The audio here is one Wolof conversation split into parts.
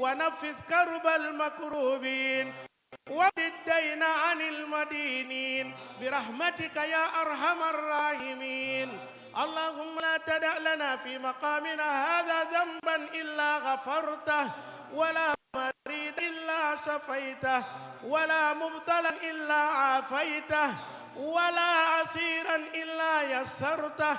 ونفس كرب المكروبين وارد الدين عن المدينين برحمتك يا أرحم الراحمين. اللهم لا تدع لنا في مقامنا هذا ذنبا إلا غفرته، ولا مريض إلا شفيته، ولا مبتلا إلا عافيته، ولا عسيرا إلا يسرته،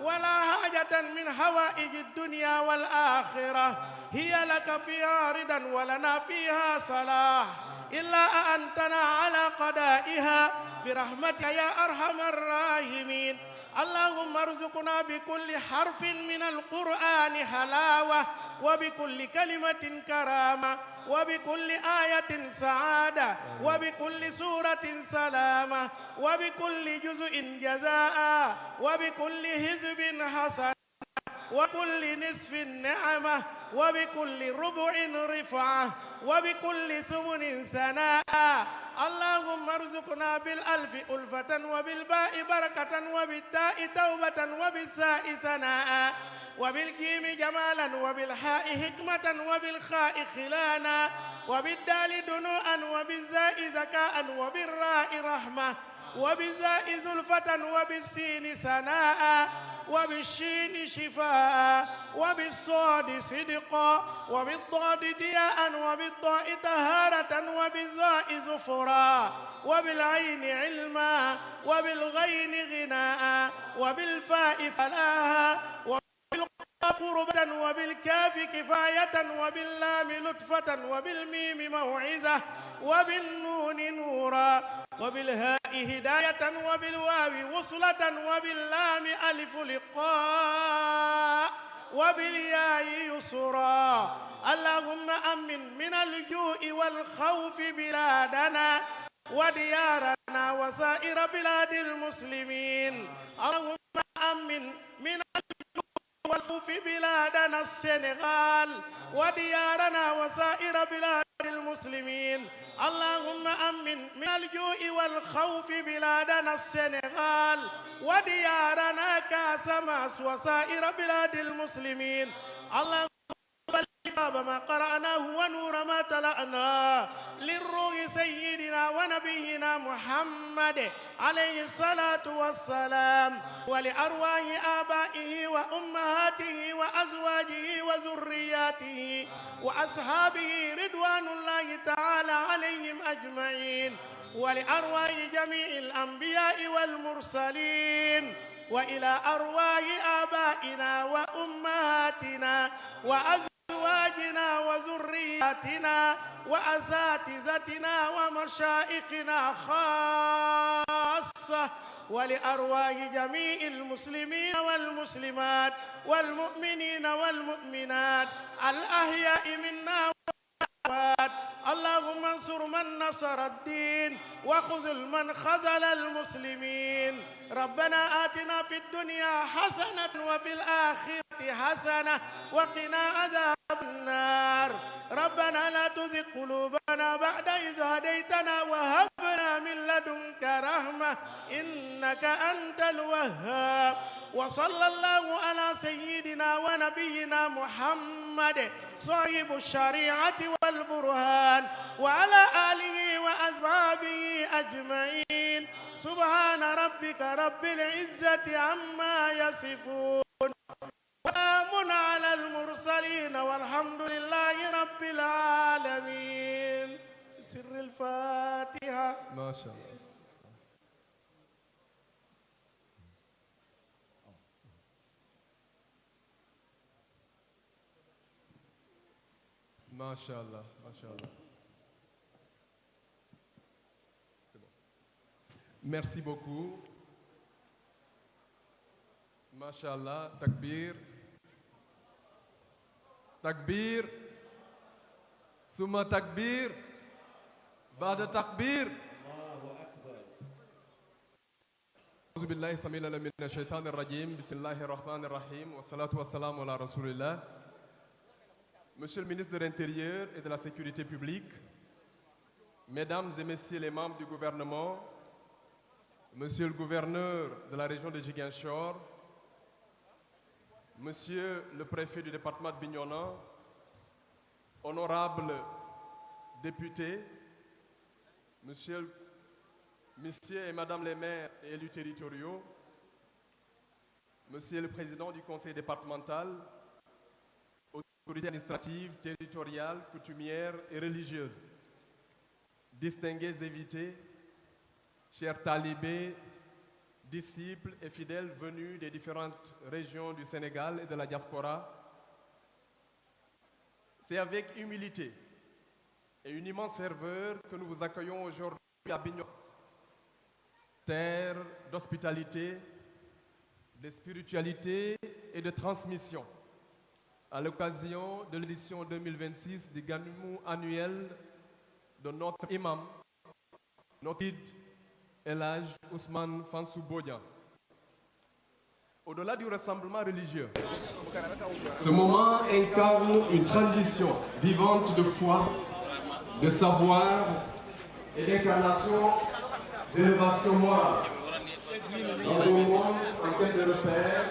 ولا حاجة من حوائج الدنيا والآخرة هي لك فيها رضا ولنا فيها صلاح إلا أنتنا على قضائها برحمتك يا أرحم الراحمين. اللهم ارزقنا بكل حرف من القرآن حلاوة، وبكل كلمة كرامة، وبكل آية سعادة، وبكل سورة سلامة، وبكل جزء جزاء، وبكل حزب حسن، وبكل نصف نعمة، وبكل ربع رفعة، وبكل ثمن ثناء. اللهم ارزقنا بالألف ألفة، وبالباء بركة، وبالتاء توبة، وبالثاء ثناء، وبالجيم جمالا، وبالحاء حكمة، وبالخاء خلانا، وبالدال دنوءا، وبالزاء ذكاء، وبالراء رحمة، وبالزاء زلفة، وبالسين سناء، وبالشين شفاء، وبالصاد صدقا، وبالضاد ضياء، وبالضاء طهارة، وبالزاء زفرا، وبالعين علما، وبالغين غناء، وبالفاء فلاها، قربة، وبالكاف كفاية، وباللام لطفة، وبالميم موعظة، وبالنون نورا، وبالهاء هداية، وبالواو وصلة، وباللام ألف لقاء، وبالياء يسرا. اللهم أمن من الجوع والخوف بلادنا وديارنا وسائر بلاد المسلمين. اللهم أمن من والخوف بلادنا السنغال وديارنا وسائر بلاد المسلمين. اللهم أمن من الجوع والخوف بلادنا السنغال وديارنا كاسماس وسائر بلاد المسلمين. اللهم بلغ ما قرأناه ونور ما تلأناه للروح سيدنا ونبينا محمد عليه الصلاة والسلام، ولأرواح آبائه وأمهاته وأزواجه وذرياته وأصحابه رضوان الله تعالى عليهم أجمعين، ولأرواح جميع الأنبياء والمرسلين، وإلى أرواح آبائنا وأمهاتنا وأزواجنا وذرياتنا وأساتذتنا ومشايخنا خاصة، ولأرواح جميع المسلمين والمسلمات والمؤمنين والمؤمنات الأحياء منا. اللهم انصر من نصر الدين وخذل من خذل المسلمين. ربنا آتنا في الدنيا حسنة وفي الآخرة حسنة وقنا عذاب النار. ربنا لا تزغ قلوبنا بعد إذ هديتنا وهب لنا من لدنك رحمة إنك أنت الوهاب. وصلى الله على سيدنا ونبينا محمد صاحب الشريعة والبرهان وعلى آله وأصحابه أجمعين. سبحان ربك رب العزة عما يصفون، وسلام على المرسلين، والحمد لله رب العالمين. سر الفاتحة. ما شاء الله. ما شاء الله ما شاء الله. C'est bon. Merci beaucoup. Mashallah, takbir. Takbir. Summa takbir. Ba'da takbir. أعوذ بالله السميع العليم من الشيطان الرجيم. بسم الله الرحمن الرحيم والصلاة والسلام على رسول الله. Monsieur le ministre de l'Intérieur et de la Sécurité publique, Mesdames et Messieurs les membres du gouvernement, Monsieur le gouverneur de la région de Ziguinchor, Monsieur le préfet du département de Bignona, honorables députés, messieurs et madame les maires et élus territoriaux, monsieur le président du conseil départemental, autorités administratives, territoriales, coutumières et religieuses, distingués invités, chers talibés, disciples et fidèles venus des différentes régions du Sénégal et de la diaspora, c'est avec humilité et une immense ferveur que nous vous accueillons aujourd'hui à Bignona, terre d'hospitalité, de spiritualité et de transmission, à l'occasion de l'édition 2026 du Gamou annuel de notre imam, notre guide, El Hadj Ousmane Fansou Bodian. Au-delà du rassemblement religieux, ce moment incarne une tradition vivante de foi, de savoir et d'incarnation d'élévation morale. Dans un monde en quête de repères,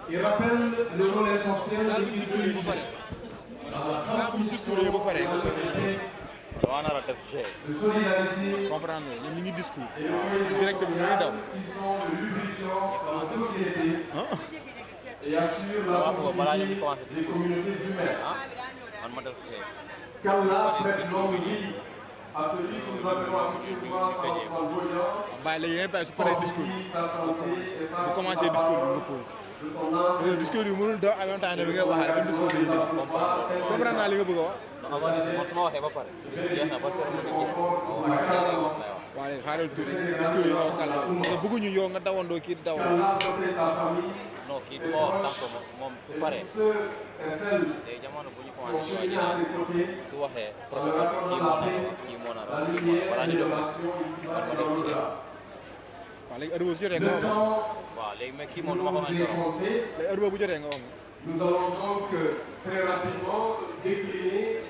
il rappelle le rôle essentiel de l'Église dans la transmission de solidarité et de cohésion qui sont le lubrifiant de la société et assurent la continuité des communautés humaines. Qu'Allah prête longue vie à celui que nous appelons affectueusement François Bodian, pour qui sa santé est pas de son âge. Le discours du mënul daw en même temps ne bi nga wax rek discours bi comprendre naa li nga bëgg a wax. waaw léegi xaaral tuuti discours yi xaw a kàlla parce que bëgguñu yow nga dawandoo kii dawandoo. non kii du ma wax tant que moom su paree léegi jamono bu ñu commencé su waxee kii moo nar a balaa ñu dem man ma nekk si waaw léegi heure boobu su jotee nga wax waaw léegi mais kii moom du ma ko léegi heure boobu bu jotee nga wax Nous allons donc très rapidement décliner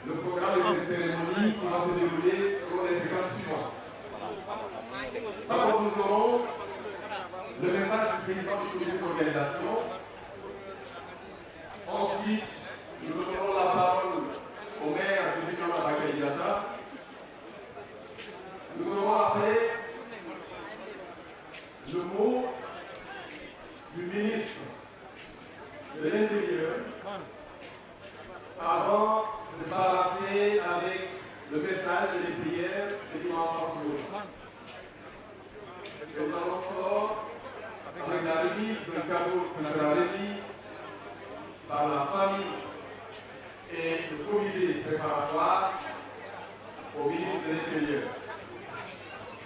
le programme de cette cérémonie qui va se dérouler selon les séquences suivantes. D'abord, nous aurons le message du président du comité d'organisation. Ensuite, nous donnerons la parole au maire du Bignona Bakary Diatta. Nous aurons après le mot du ministre de l'Intérieur avant de paraffer avec le message et les prières de l'imam François. Et nous allons encore avec la remise d'un cadeau qui sera remis par la famille et le comité préparatoire au ministre de l'Intérieur.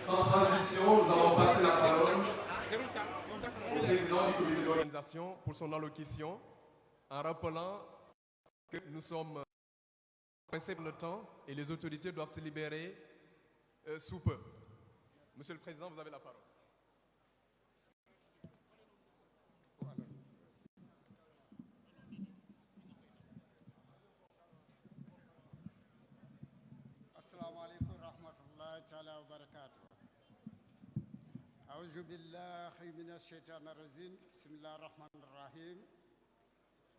Sans transition, nous allons passer la parole au président du comité d'organisation pour son allocution, en rappelant que nous sommes pressés par le temps et les autorités doivent se libérer sous peu. Monsieur le Président, vous avez la parole. Assalamu alaikum wa rahmatullahi ta'ala wa barakatuh. أعوذ بالله من الشيطان الرجيم بسم الله الرحمن الرحيم.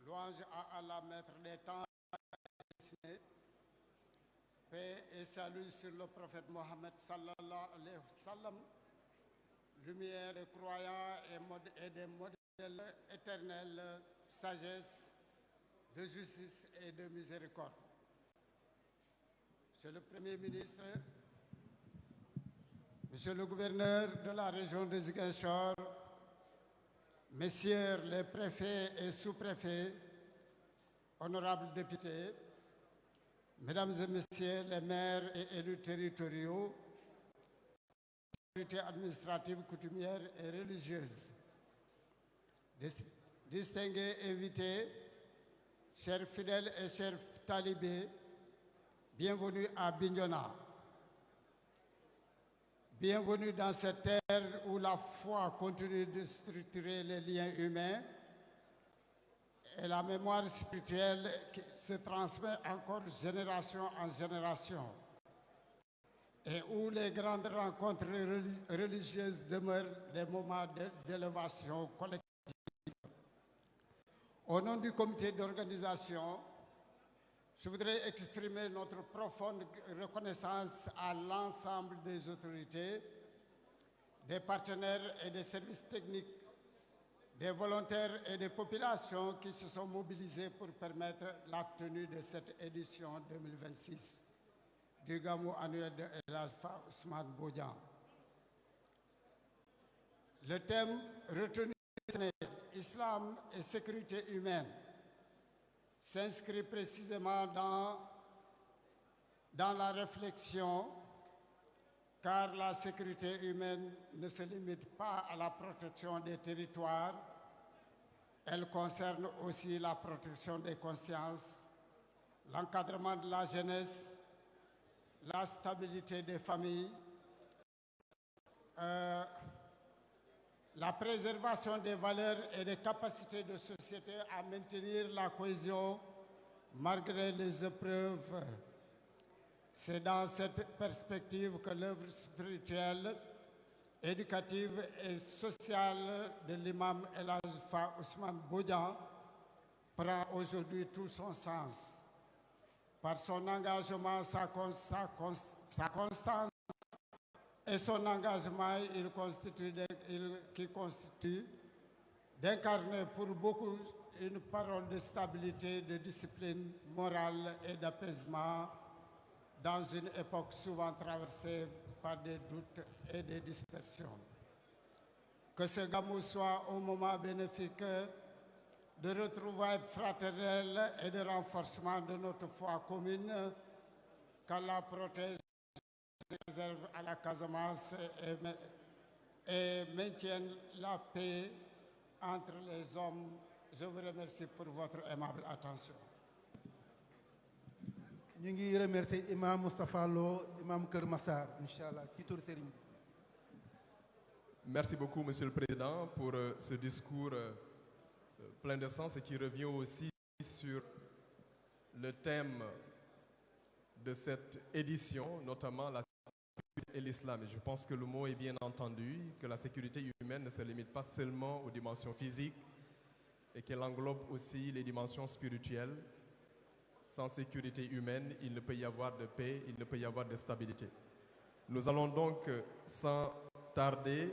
Louange à Allah, maître des temps, paix et salut sur le prophète Mohammed sallallahu alayhi wa sallam, lumière des croyants et des modèles éternels, sagesse, de justice et de miséricorde. Monsieur le Premier ministre, Monsieur le gouverneur de la région de Ziguinchor, Messieurs les préfets et sous-préfets, honorables députés, Mesdames et Messieurs les maires et élus territoriaux, autorités administratives, coutumières et religieuses, distingués invités, chers fidèles et chers talibés, bienvenue à Bignona. Bienvenue dans cette terre où la foi continue de structurer les liens humains et la mémoire spirituelle qui se transmet encore génération en génération et où les grandes rencontres religieuses demeurent des moments d'élévation collective. Au nom du comité d'organisation, Je voudrais exprimer notre profonde reconnaissance à l'ensemble des autorités, des partenaires et des services techniques, des volontaires et des populations qui se sont mobilisés pour permettre la tenue de cette édition 2026 du Gamou annuel de El Hadj Fa Ousmane Bodian. Le thème retenu, Islam et sécurité humaine, s'inscrit précisément dans la réflexion, car la sécurité humaine ne se limite pas à la protection des territoires, elle concerne aussi la protection des consciences, l'encadrement de la jeunesse, la stabilité des familles, la préservation des valeurs et des capacités de société à maintenir la cohésion malgré les épreuves. C'est dans cette perspective que l'œuvre spirituelle, éducative et sociale de l'imam El Hadj Fa Ousmane Bodian prend aujourd'hui tout son sens. Par son engagement, sa constance et son engagement, qui constitue d'incarner pour beaucoup une parole de stabilité, de discipline morale et d'apaisement dans une époque souvent traversée par des doutes et des dispersions. Que ce Gamou soit un moment bénéfique de retrouvailles fraternelles et de renforcement de notre foi commune, qu'Allah protège et réserve à la Casamance et maintienne la paix entre les hommes. Je vous remercie pour votre aimable attention. ñu ngi remercier imam Moustapha Lo imam Kër Massar inchallah ci tur sëriñ bi. Merci beaucoup, Monsieur le Président, pour ce discours plein de sens et qui revient aussi sur le thème de cette édition, notamment la sécurité et l'islam. Et je pense que le mot est bien entendu, que la sécurité humaine ne se limite pas seulement aux dimensions physiques et qu'elle englobe aussi les dimensions spirituelles. Sans sécurité humaine, il ne peut y avoir de paix, il ne peut y avoir de stabilité. Nous allons donc, sans tarder,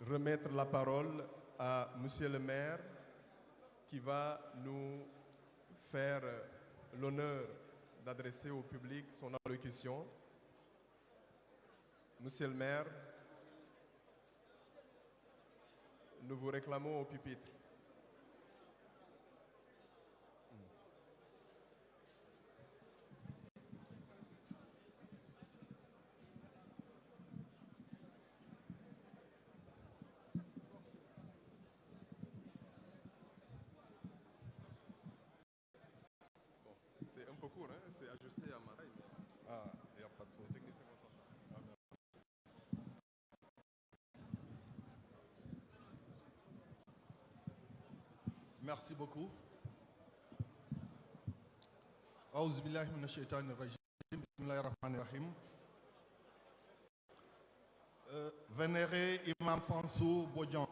remettre la parole à Monsieur le maire qui va nous faire l'honneur d'adresser au public son allocution. Monsieur le maire, nous vous réclamons au pupitre. C'est un peu court, hein? C'est ajusté à ma taille. Ah, il n'y a pas de faute. Technicien concentré. Merci beaucoup. Aouz billahi minash shaitanir rajim. Bismillahir rahmanir rahim. Vénéré Imam Fansou Bodian,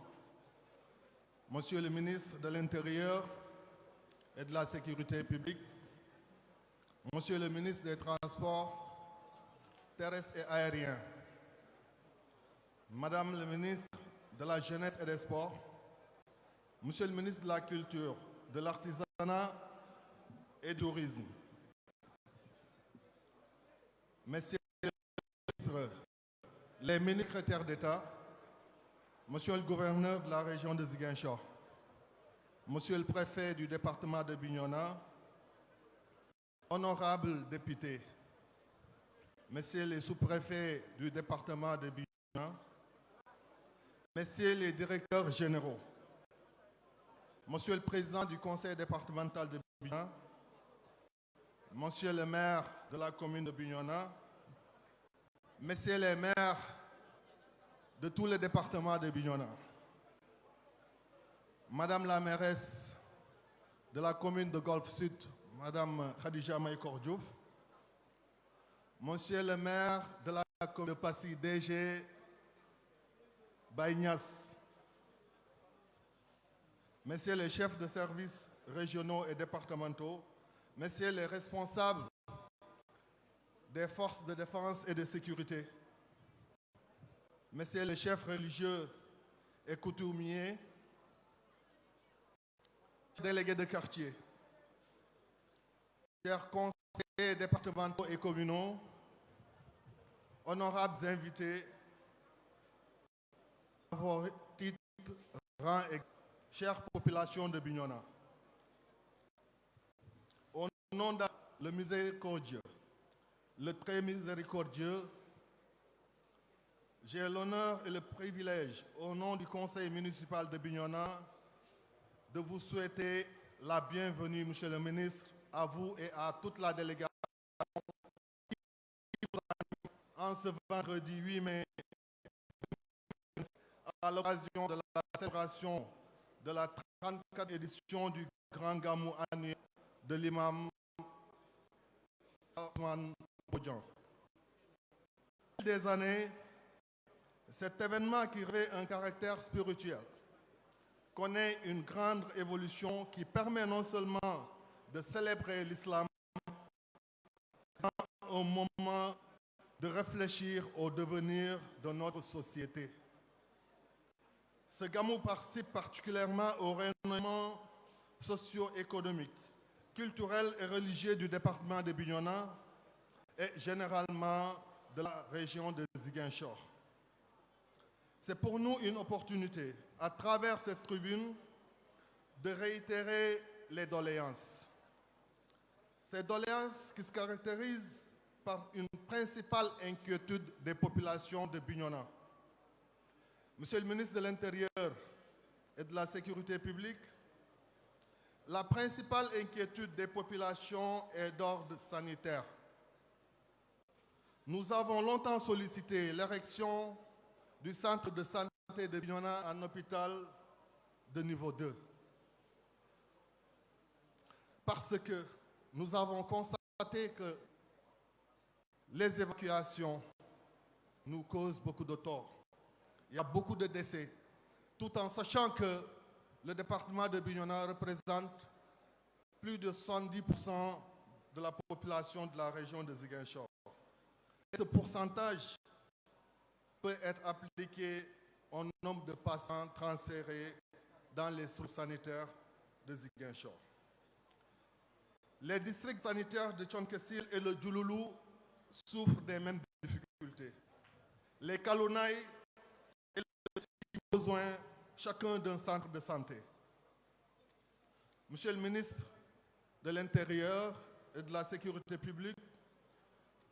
Monsieur le ministre de l'Intérieur et de la Sécurité publique, Monsieur le ministre des Transports terrestres et aériens, Madame le ministre de la Jeunesse et des Sports, Monsieur le ministre de la Culture, de l'Artisanat et du Tourisme, Messieurs les ministres, les ministres-secrétaires d'État, Monsieur le gouverneur de la région de Ziguinchor, Monsieur le préfet du département de Bignona, honorables députés, Messieurs les sous-préfets du département de Bignona, Messieurs les directeurs généraux, Monsieur le président du conseil départemental de Bignona, Monsieur le maire de la commune de Bignona, Messieurs les maires de tous les départements de Bignona, Madame la mairesse de la commune de Golfe Sud, Madame Khadija Maïkor Diouf, Monsieur le maire de la commune de Passy, DG Baïnias, Messieurs les chefs de services régionaux et départementaux, messieurs les responsables des forces de défense et de sécurité, messieurs les chefs religieux et coutumiers, délégués de quartier, chers conseillers départementaux et communaux, honorables invités, à vos titres, rangs et chère population de Bignona, au nom de le miséricordieux, le très miséricordieux, j'ai l'honneur et le privilège, au nom du conseil municipal de Bignona, de vous souhaiter la bienvenue, monsieur le ministre, à vous et à toute la délégation en ce vendredi 8 mai, à l'occasion de la célébration de la 34e édition du Grand Gamou annuel de l'imam Ousmane Bodian. Au fil des années, cet événement qui revêt un caractère spirituel connaît une grande évolution qui permet non seulement de célébrer l'islam, mais un moment de réfléchir au devenir de notre société. Ce gamou participe particulièrement au rayonnement socio-économique, culturel et religieux du département de Bignona et généralement de la région de Ziguinchor. C'est pour nous une opportunité, à travers cette tribune, de réitérer les doléances. Ces doléances qui se caractérisent par une principale inquiétude des populations de Bignona. Monsieur le ministre de l'Intérieur et de la Sécurité publique, la principale inquiétude des populations est d'ordre sanitaire. Nous avons longtemps sollicité l'érection du centre de santé de Bignona en hôpital de niveau 2. Parce que nous avons constaté que les évacuations nous causent beaucoup de tort. Il y a beaucoup de décès, tout en sachant que le département de Bignona représente plus de 70% de la population de la région de Ziguinchor. Ce pourcentage peut être appliqué au nombre de patients transférés dans les structures sanitaires de Ziguinchor. Les districts sanitaires de Tchonkessil et le Djouloulou souffrent des mêmes difficultés. Les Kalounaï et le ont besoin chacun d'un centre de santé. Monsieur le ministre de l'Intérieur et de la Sécurité publique,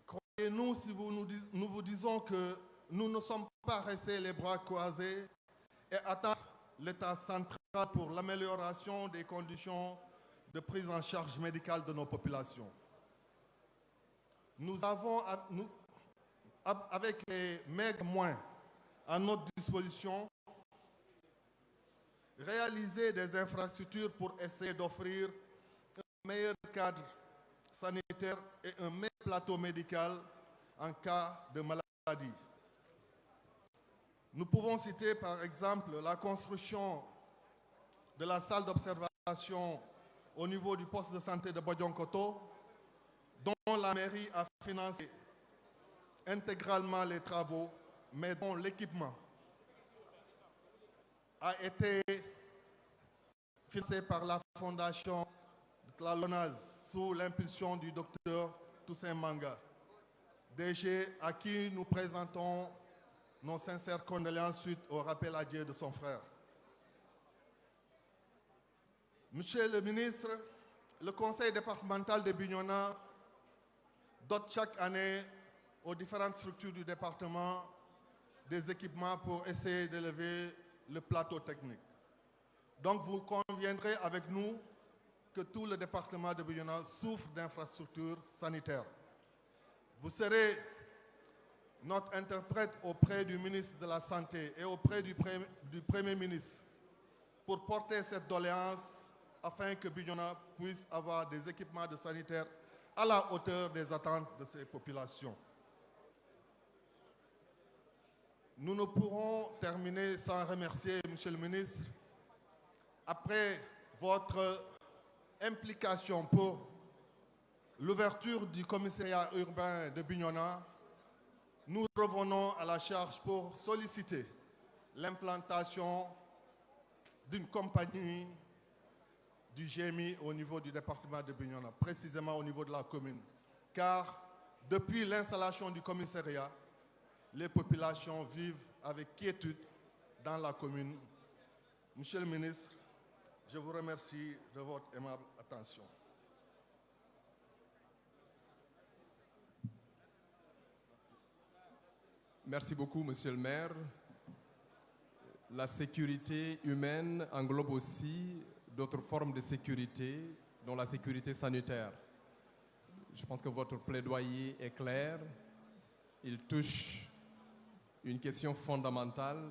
croyez-nous si nous vous disons que nous ne sommes pas restés les bras croisés et attendre l'État central pour l'amélioration des conditions de prise en charge médicale de nos populations. Nous avons, avec les maigres moyens à notre disposition, réalisé des infrastructures pour essayer d'offrir un meilleur cadre sanitaire et un meilleur plateau médical en cas de maladie. Nous pouvons citer par exemple la construction de la salle d'observation au niveau du poste de santé de Bodionkoto, dont la mairie a financé intégralement les travaux, mais dont l'équipement a été financé par la fondation de la LONASE sous l'impulsion du docteur Toussaint Manga, DG à qui nous présentons nos sincères condoléances suite au rappel à Dieu de son frère. Monsieur le ministre, le conseil départemental de Bignona dote chaque année aux différentes structures du département des équipements pour essayer d'élever le plateau technique. Donc vous conviendrez avec nous que tout le département de Bignona souffre d'infrastructures sanitaires. Vous serez notre interprète auprès du ministre de la Santé et auprès du Premier ministre pour porter cette doléance afin que Bignona puisse avoir des équipements de sanitaires à la hauteur des attentes de ces populations. Nous ne pourrons terminer sans remercier, Monsieur le ministre, après votre implication pour l'ouverture du commissariat urbain de Bignona, nous revenons à la charge pour solliciter l'implantation d'une compagnie du GMI au niveau du département de Bignona, précisément au niveau de la commune. Car depuis l'installation du commissariat, les populations vivent avec quiétude dans la commune. Monsieur le ministre, je vous remercie de votre aimable attention. Merci beaucoup, monsieur le maire. La sécurité humaine englobe aussi d'autres formes de sécurité, dont la sécurité sanitaire. Je pense que votre plaidoyer est clair. Il touche une question fondamentale,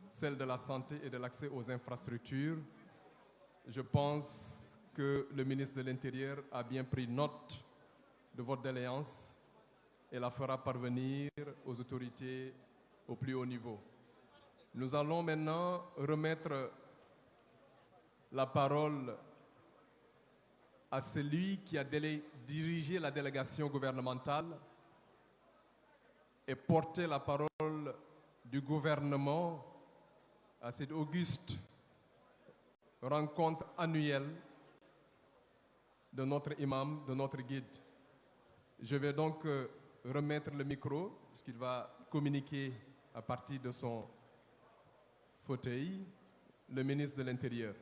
celle de la santé et de l'accès aux infrastructures. Je pense que le ministre de l'Intérieur a bien pris note de votre doléance et la fera parvenir aux autorités au plus haut niveau. Nous allons maintenant remettre la parole à celui qui a dirigé la délégation gouvernementale et porté la parole du gouvernement à cette auguste rencontre annuelle de notre imam, de notre guide. Je vais donc remettre le micro, puisqu'il va communiquer à partir de son fauteuil, le ministre de l'Intérieur.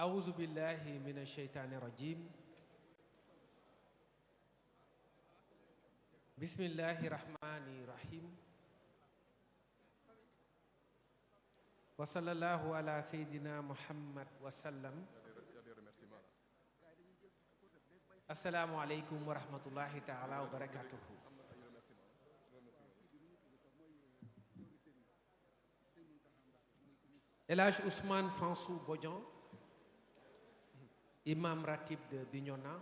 أعوذ بالله من الشيطان الرجيم بسم الله الرحمن الرحيم وصلى الله على سيدنا محمد وسلم السلام عليكم ورحمة الله تعالى وبركاته. El Hadj Ousmane Fansou Bodian, imam ratib de Bignona,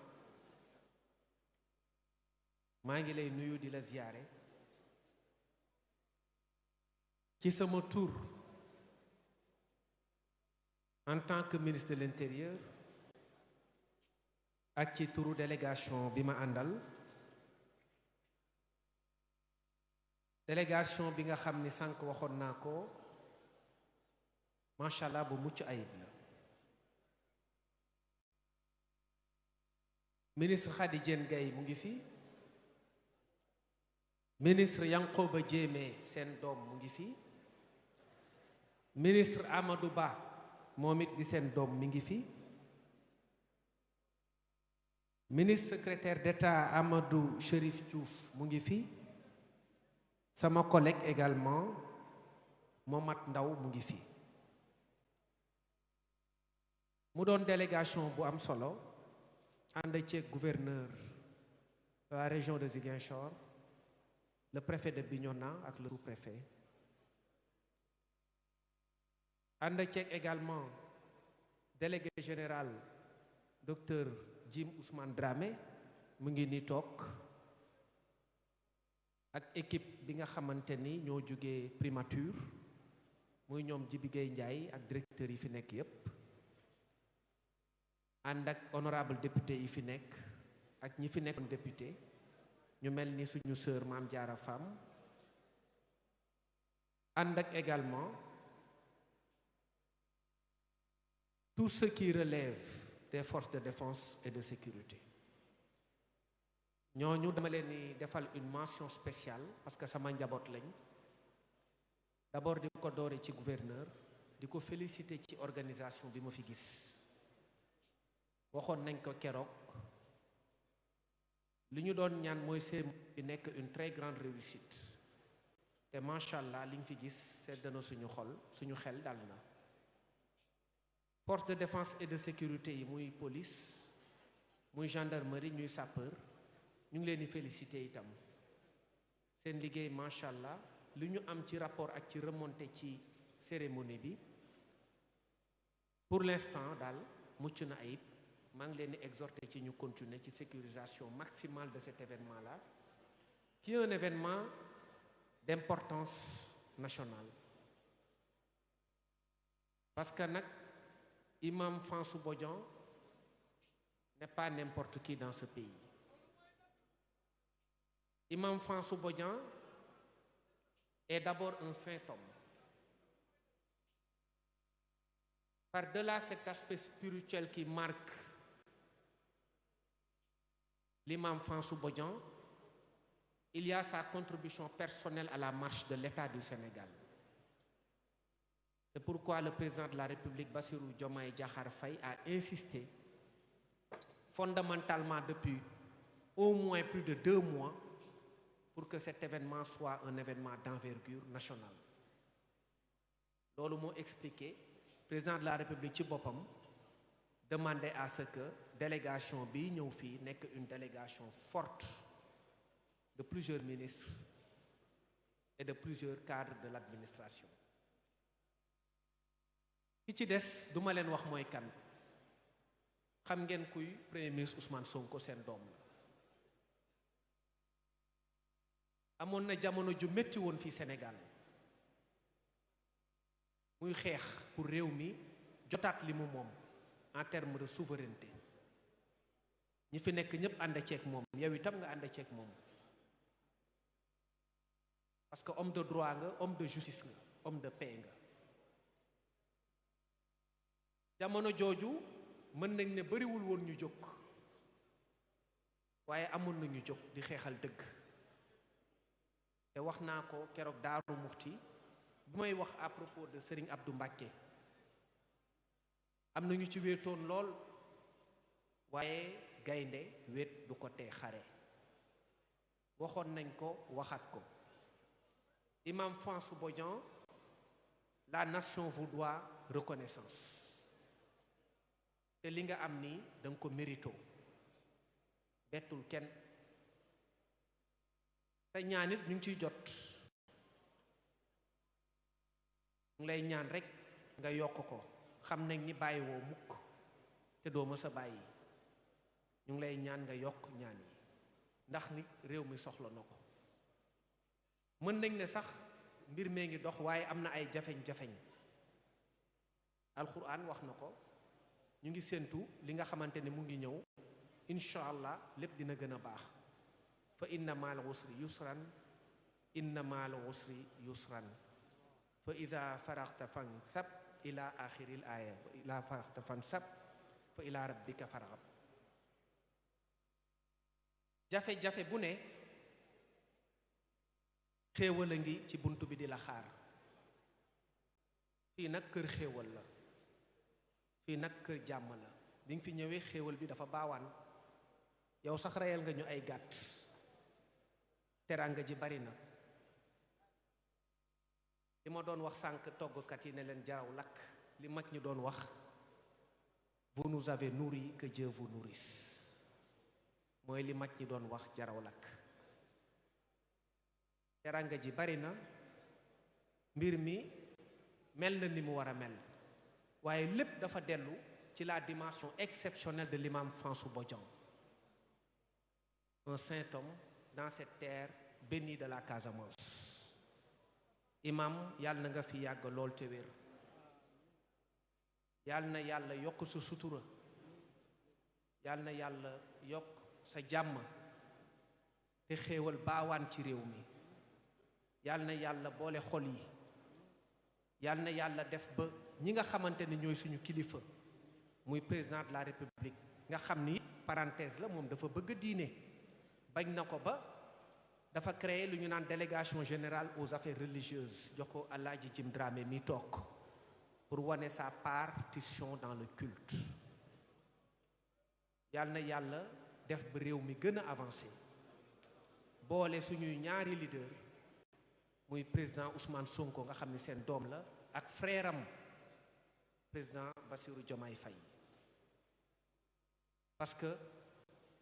maa ngi lay nuyu di la ziyaare ci sama tur en tant que ministre de l'Intérieur ak ci turu délégation bi ma àndal, délégation bi nga xam ni sànq waxoon naa ko macha allah bu mucc ayib la. Ministre Khady Diène Gaye mu ngi fi, ministre Yankoba Diémé seen doom mu ngi fi, ministre Amadou Ba moom it di seen doom mi ngi fi, ministre secrétaire d'État Amadou Chérif Diouf mu ngi fi, sama collègue également Momat Ndaw mu ngi fi. Mu doon délégation bu am solo ànd ceeg gouverneur de la région de Ziguinchor, le préfet de Bignona ak le sous-préfet, ànd ceeg également délégué général docteur Jim Ousmane Dramé mu ngi ni toog ak équipe bi nga xamante ni ñoo jógee primature muy ñoom Jibi Gueye Ndiaye ak directeur yi fi nekk yépp, ànd ak honorable député yi fi nekk ak ñi fi nekkoon député ñu mel ni suñu sœur Mame Diarra Fam, ànd ak également tout ce qui relève des forces de défense et de sécurité. ñooñu dama leen ni defal une mention spéciale parce que sama njaboot lañ. D'abord di ko doore ci gouverneur di ko féliciter ci organisation bi ma fi gis. waxoon nañ ko keroog li ñu doon ñaan mooy seen bi nekk une très grande réussite te macha allah li ñu fi gis sedd na suñu xol, suñu xel dal na. Force de défense et de sécurité yi muy police muy gendarmerie ñuy sapeur ñu ngi leen di féliciter itam seen liggéey macha allah lu ñu am ci rapport ak ci remonté ci cérémonie bi pour l'instant daal mucc na ayib maa ngi leen di exhorter ci ñu continuer ci sécurisation maximale de cet événement là qui est un événement d'importance nationale parce que nag Imam Fansou Bodian n'est pas n'importe qui dans ce pays. Imam Fansou Bodian est d'abord un saint homme. Par-delà cet aspect spirituel qui marque l'imam Fansou Bodian, il y a sa contribution personnelle à la marche de l'État du Sénégal. C'est pourquoi le président de la République, Bassirou Diomaye Diakhar Faye, a insisté fondamentalement depuis au moins plus de 2 mois pour que cet événement soit un événement d'envergure nationale. loolu moo expliqué président de la République ci boppam demandait à ce que délégation bi ñëw fii nekk une délégation forte de plusieurs ministres et de plusieurs cadres de l'administration. ki ci des duma leen wax mooy kan xam ngeen kuy premier ministre Ousmane Sonko seen doom la amoon na jamono ju metti woon fii Sénégal muy xeex pour réew mi jotaat li mu moom en termes de souveraineté ñi fi nekk ñëpp ànd ceeg moom yow itam nga ànd ceeg moom parce que homme de droit nga homme de justice nga homme de paix nga jamono jooju mën nañ ne bariwul woon ñu jóg waaye amoon nañu jóg di xeexal dëgg te wax naa ko keroog Daaru Muxti bi may wax à propos de Serigne Abdou Mbacké am nañu ci wéetoon lool waaye gaynde wéet du ko tee xare waxoon nañ ko waxaat ko Imam Fansou Bodian, la nation vous doit reconnaissance te li nga am nii da nga ko mérito bettul kenn te ñaan it ñu ngi ciy jot mu lay ñaan rek nga yokk ko xam nañ ni bàyyi woo mukk te doo mës a bàyyi ñu ngi lay ñaan nga yokk ñaan yi ndax nit réew mi soxla na ko mën nañ ne sax mbir mee ngi dox waaye am na ay jafeñ-jafeñ alxuraan wax na ko ñu ngi séentu li nga xamante ne mu ngi ñëw incha allah lépp dina gën a baax fa inna maal usri yusran inna maal usri yusran fa iza faraxta fansab ila axiril aaya fa ila faraxta fansab fa ila rabbika farxab jafe-jafe bu ne xéewal a ngi ci bunt bi di la xaar fii nag kër xéewal la fii nag kër jàmm la bi nga fi ñëwee xéewal bi dafa baawaan yow sax reyal nga ñu ay gàtt teraanga ji bari na li ma doon wax sànq toggkat yi ne leen jaraw lakk li mag ñi doon wax vous nous avez nourri que Dieu vous nourrisse mooy li mag ñi doon wax jaraw lakk teraanga ji bari na mbir mi mel na ni mu war a mel waaye lépp dafa dellu ci la dimension exceptionnelle de l'imam Fansou Bodian, un saint homme dans cette terre bénie de la Casamance. Imam yàlla na nga fi yàgg lool te wér yàlla na yàlla yokk sa sutura yàlla na yàlla yokk sa jàmm te xéewal baawaan ci réew mi yàlla na yàlla boole xol yi yàlla na yàlla def ba ñi nga xamante ne ñooy suñu kilifa muy président de la république nga xam ni parenthèse la moom dafa bëgg diine bañ na ko ba dafa créer lu ñu naan délégation générale aux affaires religieuses jox ko Alaaji Jim Dramé mi toog pour wane sa partition dans le culte yàlla na yàlla def ba réew mi gën a avancé boole suñuy ñaari leader muy président Ousmane Sonko nga xam ni seen doom la ak frère am président Bassirou Diomaye Faye parce que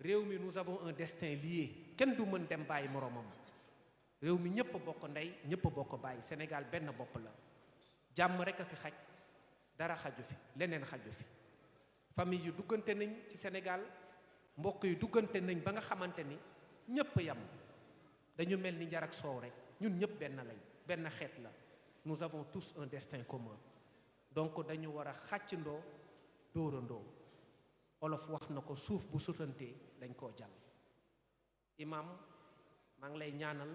réew mi nous avons un destin lié kenn du mën dem bàyyi moroomam réew mi ñëpp a bokk ndey ñëpp a bokk bàyyi Sénégal benn bopp la jàmm rek a fi xaj dara xaju fi leneen xaju fi famille yu duggante nañ ci Sénégal mbokk yu duggante nañ ba nga xamante ni ñëpp yam dañu mel ni njar ak soow rek ñun ñëpp benn lañ benn xeet la nous avons tous un destin commun donc dañu war a xàccandoo dóorandoo olof wax na ko suuf bu sutantee dañ koo jàll imaam maa ngi lay ñaanal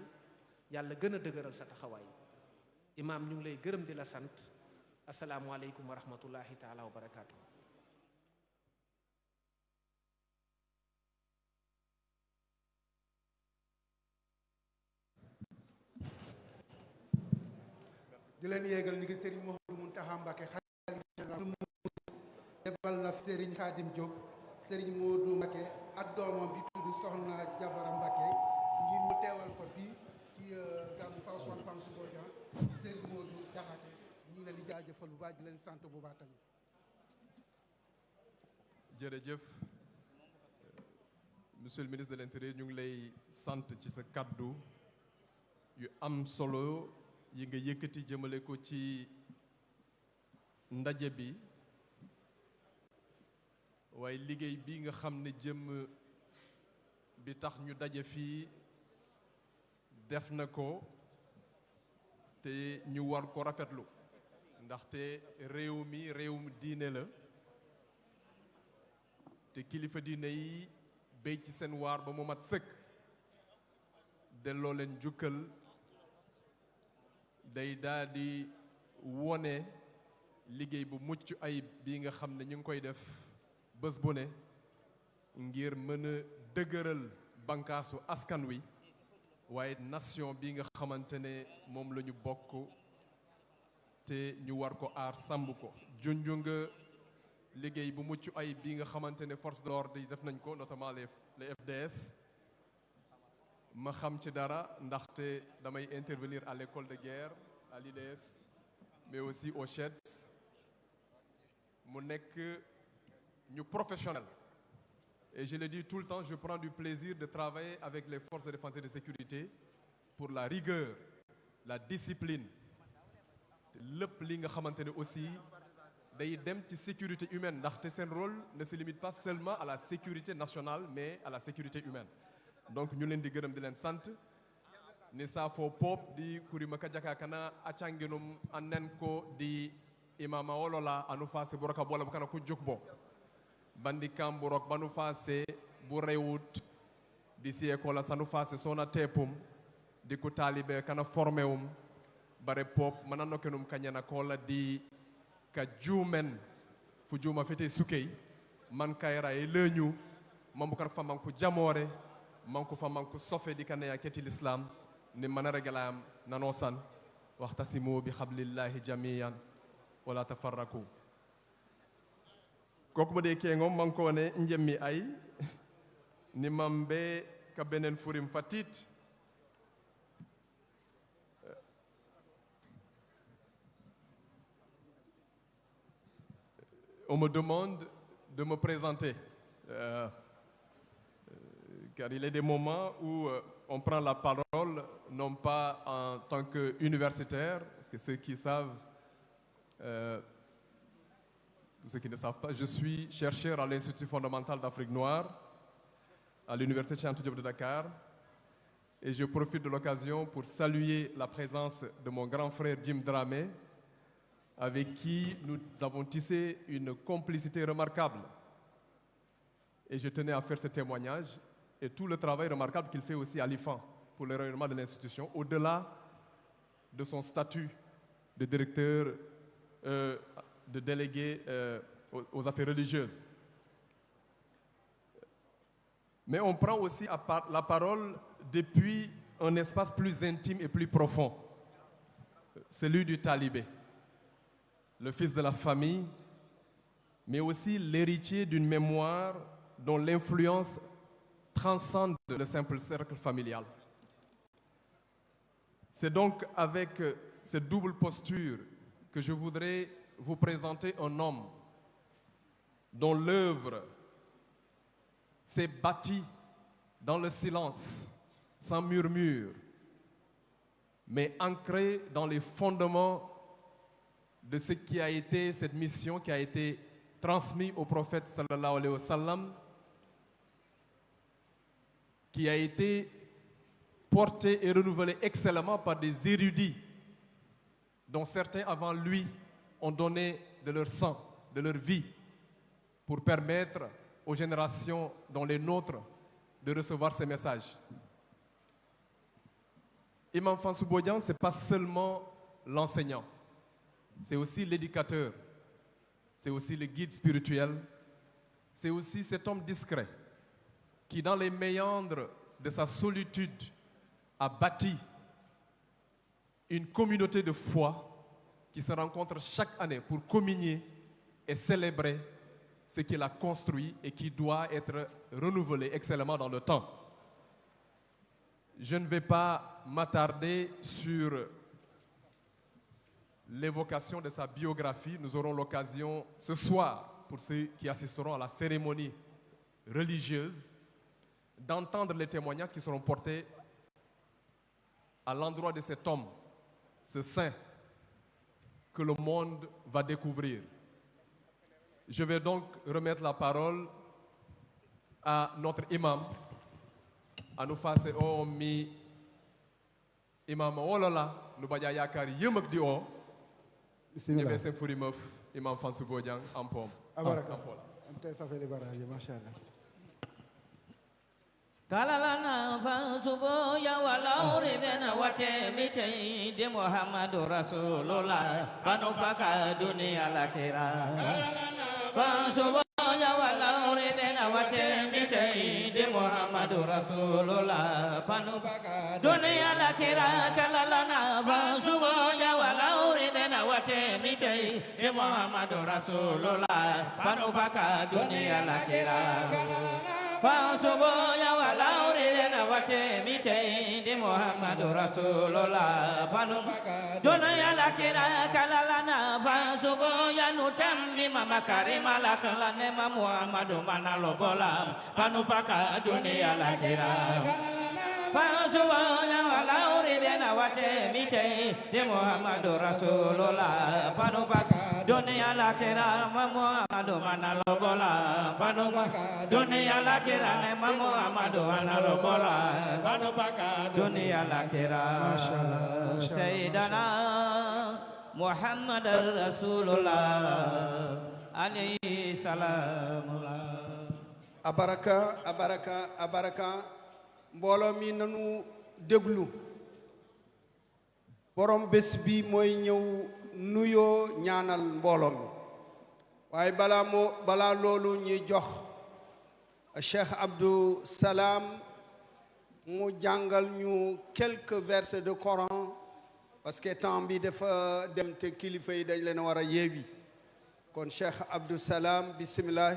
yàlla gën a dëgëral sa taxawaay imaam ñu ngi lay gërëm di la sant asalaamualeykum wa rahmatullahi taala wa barakaatu. di leen yéegal ni ki Serigne Mouhamadou Mountakha Mbacké xalifa général mu yebal na Serigne Khadim Diop Serigne Modou Mbacké ak doomam bi tudd Soxna Jabara Mbacké ngir mu teewal ko fii ci gàmmu fa Ousmane Fam su Bodian Serigne Modou Diakhaté ñu ngi leen di jaajëfal bu baax di leen sant bu baax tamit. jërëjëf monsieur le ministre de l'Intérieur ñu ngi lay sant ci sa kaddu yu am solo yi nga yëkkati jëmale ko ci ndaje bi waaye liggéey bi nga xam ne jëm bi tax ñu daje fii def na ko te ñu war ko rafetlu ndaxte réew mi réewum diine la te kilifa diine yi béy ci seen waar ba mu mat sëkk delloo leen jukkal day daal di wone liggéey bu mucc ayib bi nga xam ne ñu ngi koy def bés bu ne ngir mën a dëgëral bànkaasu askan wi waaye nation bi nga xamante ne moom la ñu bokk te ñu war ko aar sàmb ko junju nga liggéey bu mucc ayib bi nga xamante ne force de l'ordre yi def nañ ko notamment les FDS ma xam ci dara ndaxte damay intervenir à l'école de guerre à l'IDF mais aussi au CHEDS mu nekk ñu professionnel et je le dis tout le temps je prends du plaisir de travailler avec les forces de défense et de sécurité pour la rigueur la discipline lépp li nga xamante ne aussi day dem ci sécurité humaine ndaxte seen rôle ne se limite pas seulement à la sécurité nationale mais à la sécurité humaine donc ñu leen di gërëm di leen sant ni saafo pop di kurimaka jakakana accangenum annen ko di imama wolola anu fase buroka bola bukana ku jukbo bandi kam burok banu fase bu rewut di si école sanu fase sona tepum di ku talibe kana formewum bare pop manano kenum kanyana kola di ka jumen fu juma fete sukey man kayra e leñu mambu fa manku jamore manku fa manku sofe di kana ya keti l'islam ni mana regalam nanosan waxtasimu bi hablillahi jamian wala tafarraku kooku de kengo manko ne njemmi ay ni mambe ka benen furim fatit on me demande de me présenter car il y a des moments où on prend la parole non pas en tant qu'universitaire, parce que ceux qui savent, ceux qui ne savent pas, je suis chercheur à l'Institut fondamental d'Afrique noire, à l'Université Cheikh Anta Diop de Dakar, et je profite de l'occasion pour saluer la présence de mon grand frère Jim Dramé, avec qui nous avons tissé une complicité remarquable. Et je tenais à faire ce témoignage et tout le travail remarquable qu'il fait aussi à l'IFAN pour le rayonnement de l'institution, au-delà de son statut de directeur, de délégué aux affaires religieuses. Mais on prend aussi la parole depuis un espace plus intime et plus profond, celui du talibé, le fils de la famille, mais aussi l'héritier d'une mémoire dont l'influence transcende le simple cercle familial. C'est donc avec cette double posture que je voudrais vous présenter un homme dont l'œuvre s'est bâti dans le silence, sans murmure, mais ancré dans les fondements de ce qui a été cette mission qui a été transmise au prophète sallallahu alayhi wa sallam, qui a été portée et renouvelée excellemment par des érudits dont certains avant lui ont donné de leur sang, de leur vie, pour permettre aux générations dont les nôtres de recevoir ces messages. Imam Fansou Bodian, ce n'est pas seulement l'enseignant, c'est aussi l'éducateur, c'est aussi le guide spirituel, c'est aussi cet homme discret qui, dans les méandres de sa solitude, a bâti une communauté de foi qui se rencontre chaque année pour communier et célébrer ce qu'il a construit et qui doit être renouvelé excellemment dans le temps. Je ne vais pas m'attarder sur l'évocation de sa biographie. Nous aurons l'occasion ce soir, pour ceux qui assisteront à la cérémonie religieuse, d'entendre les témoignages qui seront portés à l'endroit de cet homme, ce saint que le monde va découvrir. Je vais donc remettre la parole à notre imam, à nous faire o mi imam olala nous baya yakar yemak di o bismillah sen furi meuf imam Fansou Bodian en pom abaraka am tay ça fait des barrages machallah Kalalana Fansubo ya walauri bena wate mitei de Muhammadu Rasulullah panupaka dunia lakira. Fansubo ya walauri bena wate mitei de Muhammadu Rasulullah panupaka dunia lakira. Kalalana Fansubo ya walauri bena wate mitei de Muhammadu Rasulullah panupaka dunia lakira. Fansubo ya walauri bena wate mitei di Muhammadu Rasulullah panupaka dunia lakira. Kalalana fansubo ya nutammi makarima lakhlane Muhammadu manalobolam panupaka dunia lakira. Fansubo ya walauri bena wate mitei di Muhammadu Rasulullah panupaka dunia lakira. Muhammadu manalobolam panupaka dunia lakira. Muhammadu manalobolam panupaka dunia lakira. Sayyidana Muhammad Rasulullah alayhi salamullah. abaraka abaraka abaraka mbooloo mi nanu déglu borom bés bi mooy ñëw nuyoo ñaanal mbooloo mi waaye balaa loolu ñuy jox Cheikh Abdou Salam mu jàngal ñu quelques versets de Coran parce que temps bi dafa dem te kilifa yi dañ leen war a yeewi kon Cheikh Abdou Salam bismillah.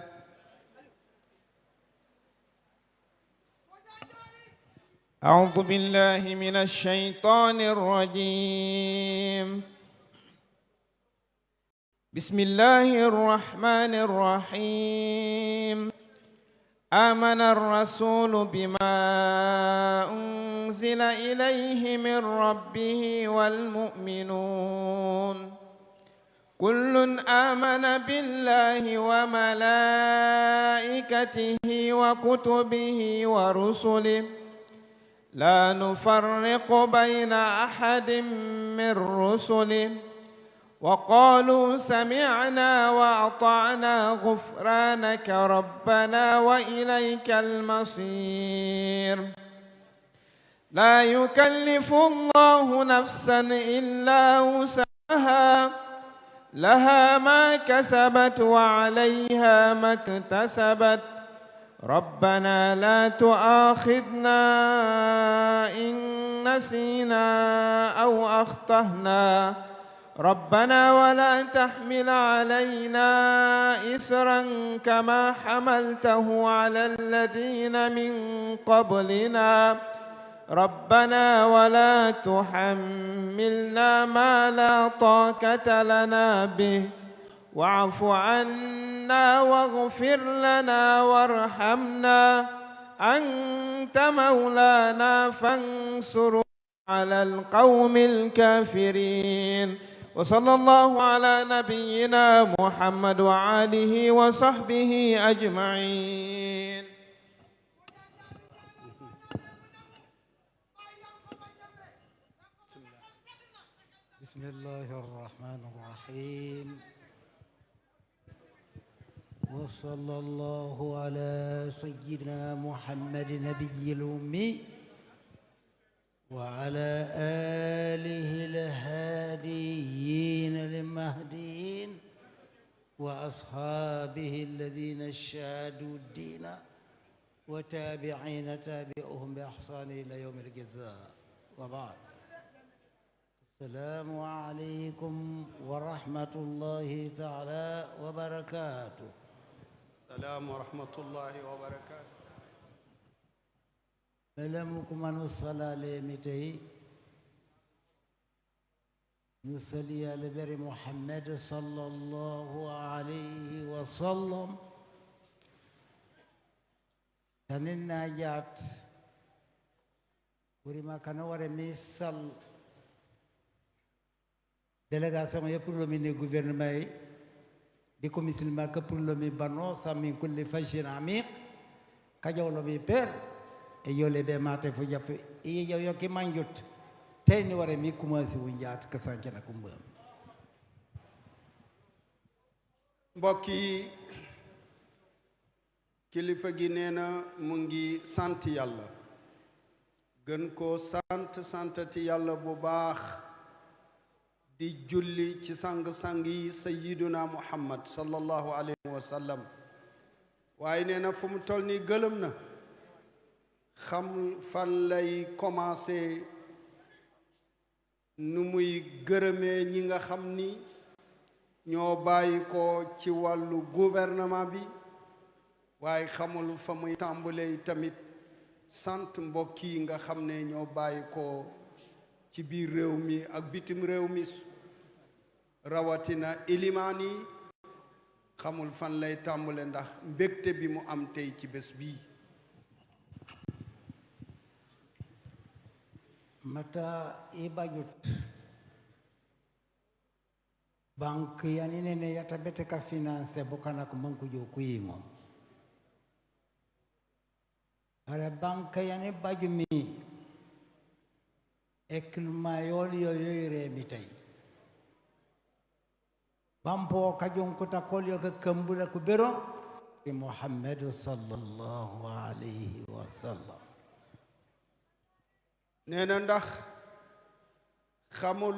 أعوذ بالله من الشيطان الرجيم بسم الله الرحمن الرحيم آمن الرسول بما أنزل إليه من ربه والمؤمنون كل آمن بالله وملائكته وكتبه ورسله لا نفرق بين أحد من رسله وقالوا سمعنا وأطعنا غفرانك ربنا وإليك المصير لا يكلف الله نفسا إلا وسعها لها ما كسبت وعليها ما اكتسبت ربنا لا تؤاخذنا إن نسينا أو أخطأنا ربنا ولا تحمل علينا إسرا كما حملته على الذين من قبلنا ربنا ولا تحملنا ما لا طاقة لنا به واعف عنا واغفر لنا وارحمنا أنت مولانا فانصرنا على القوم الكافرين. وصلى الله على نبينا محمد وآله وصحبه أجمعين. بسم الله الرحمن الرحيم. وصلى الله على سيدنا محمد نبي الأمي وعلى آله الهاديين المهديين وأصحابه الذين شادوا الدين وتابعين تابعهم بإحسان إلى يوم الجزاء. وبعد، السلام عليكم ورحمة الله تعالى وبركاته. السلام ورحمة الله وبركاته. ملامكم أن الصلاة لمتي نصلي على بر محمد صلى الله عليه وسلم. تنين جات ورما كان ورميسال délégation ya pour le mini gouvernement yi di ko musulman ka pour le mi bano sami kulli fashin amiq ka jawlo mi per e yole be mate fu jafe e yow ki manjut tay ni wara mi commencé wu njaat ka sanke na kumba. mbokk yi kilifa gi nee na mu ngi sant yàlla gën koo santati yàlla bu baax di julli ci sang-sang yi sayyiduna muhammad sallallahu alayhi wa sallam. waaye nee na fu mu toll nii gëlëm na xam fan lay commencé nu muy gërëmee ñi nga xam ni ñoo bàyyi ko ci wàllu gouvernement bi waaye xamul fa muy tàmbalee tamit sant mbokk yi nga xam ne ñoo bàyyi ko ci biir réew mi ak bitim réew mi rawatina ilimaan yi xamul fan lay tàmbale ndax mbégte bi mu am tey ci bés bii. mata i bajut banque yani nene yata bete ka finance bokana ko manku jo kuyingom ara banque yani bajumi ekilmayol yoyoyre mi tay bampo kajon kuta kolyo ka kambula ku bero Muhammad sallallahu alayhi wa sallam. nee na ndax xamul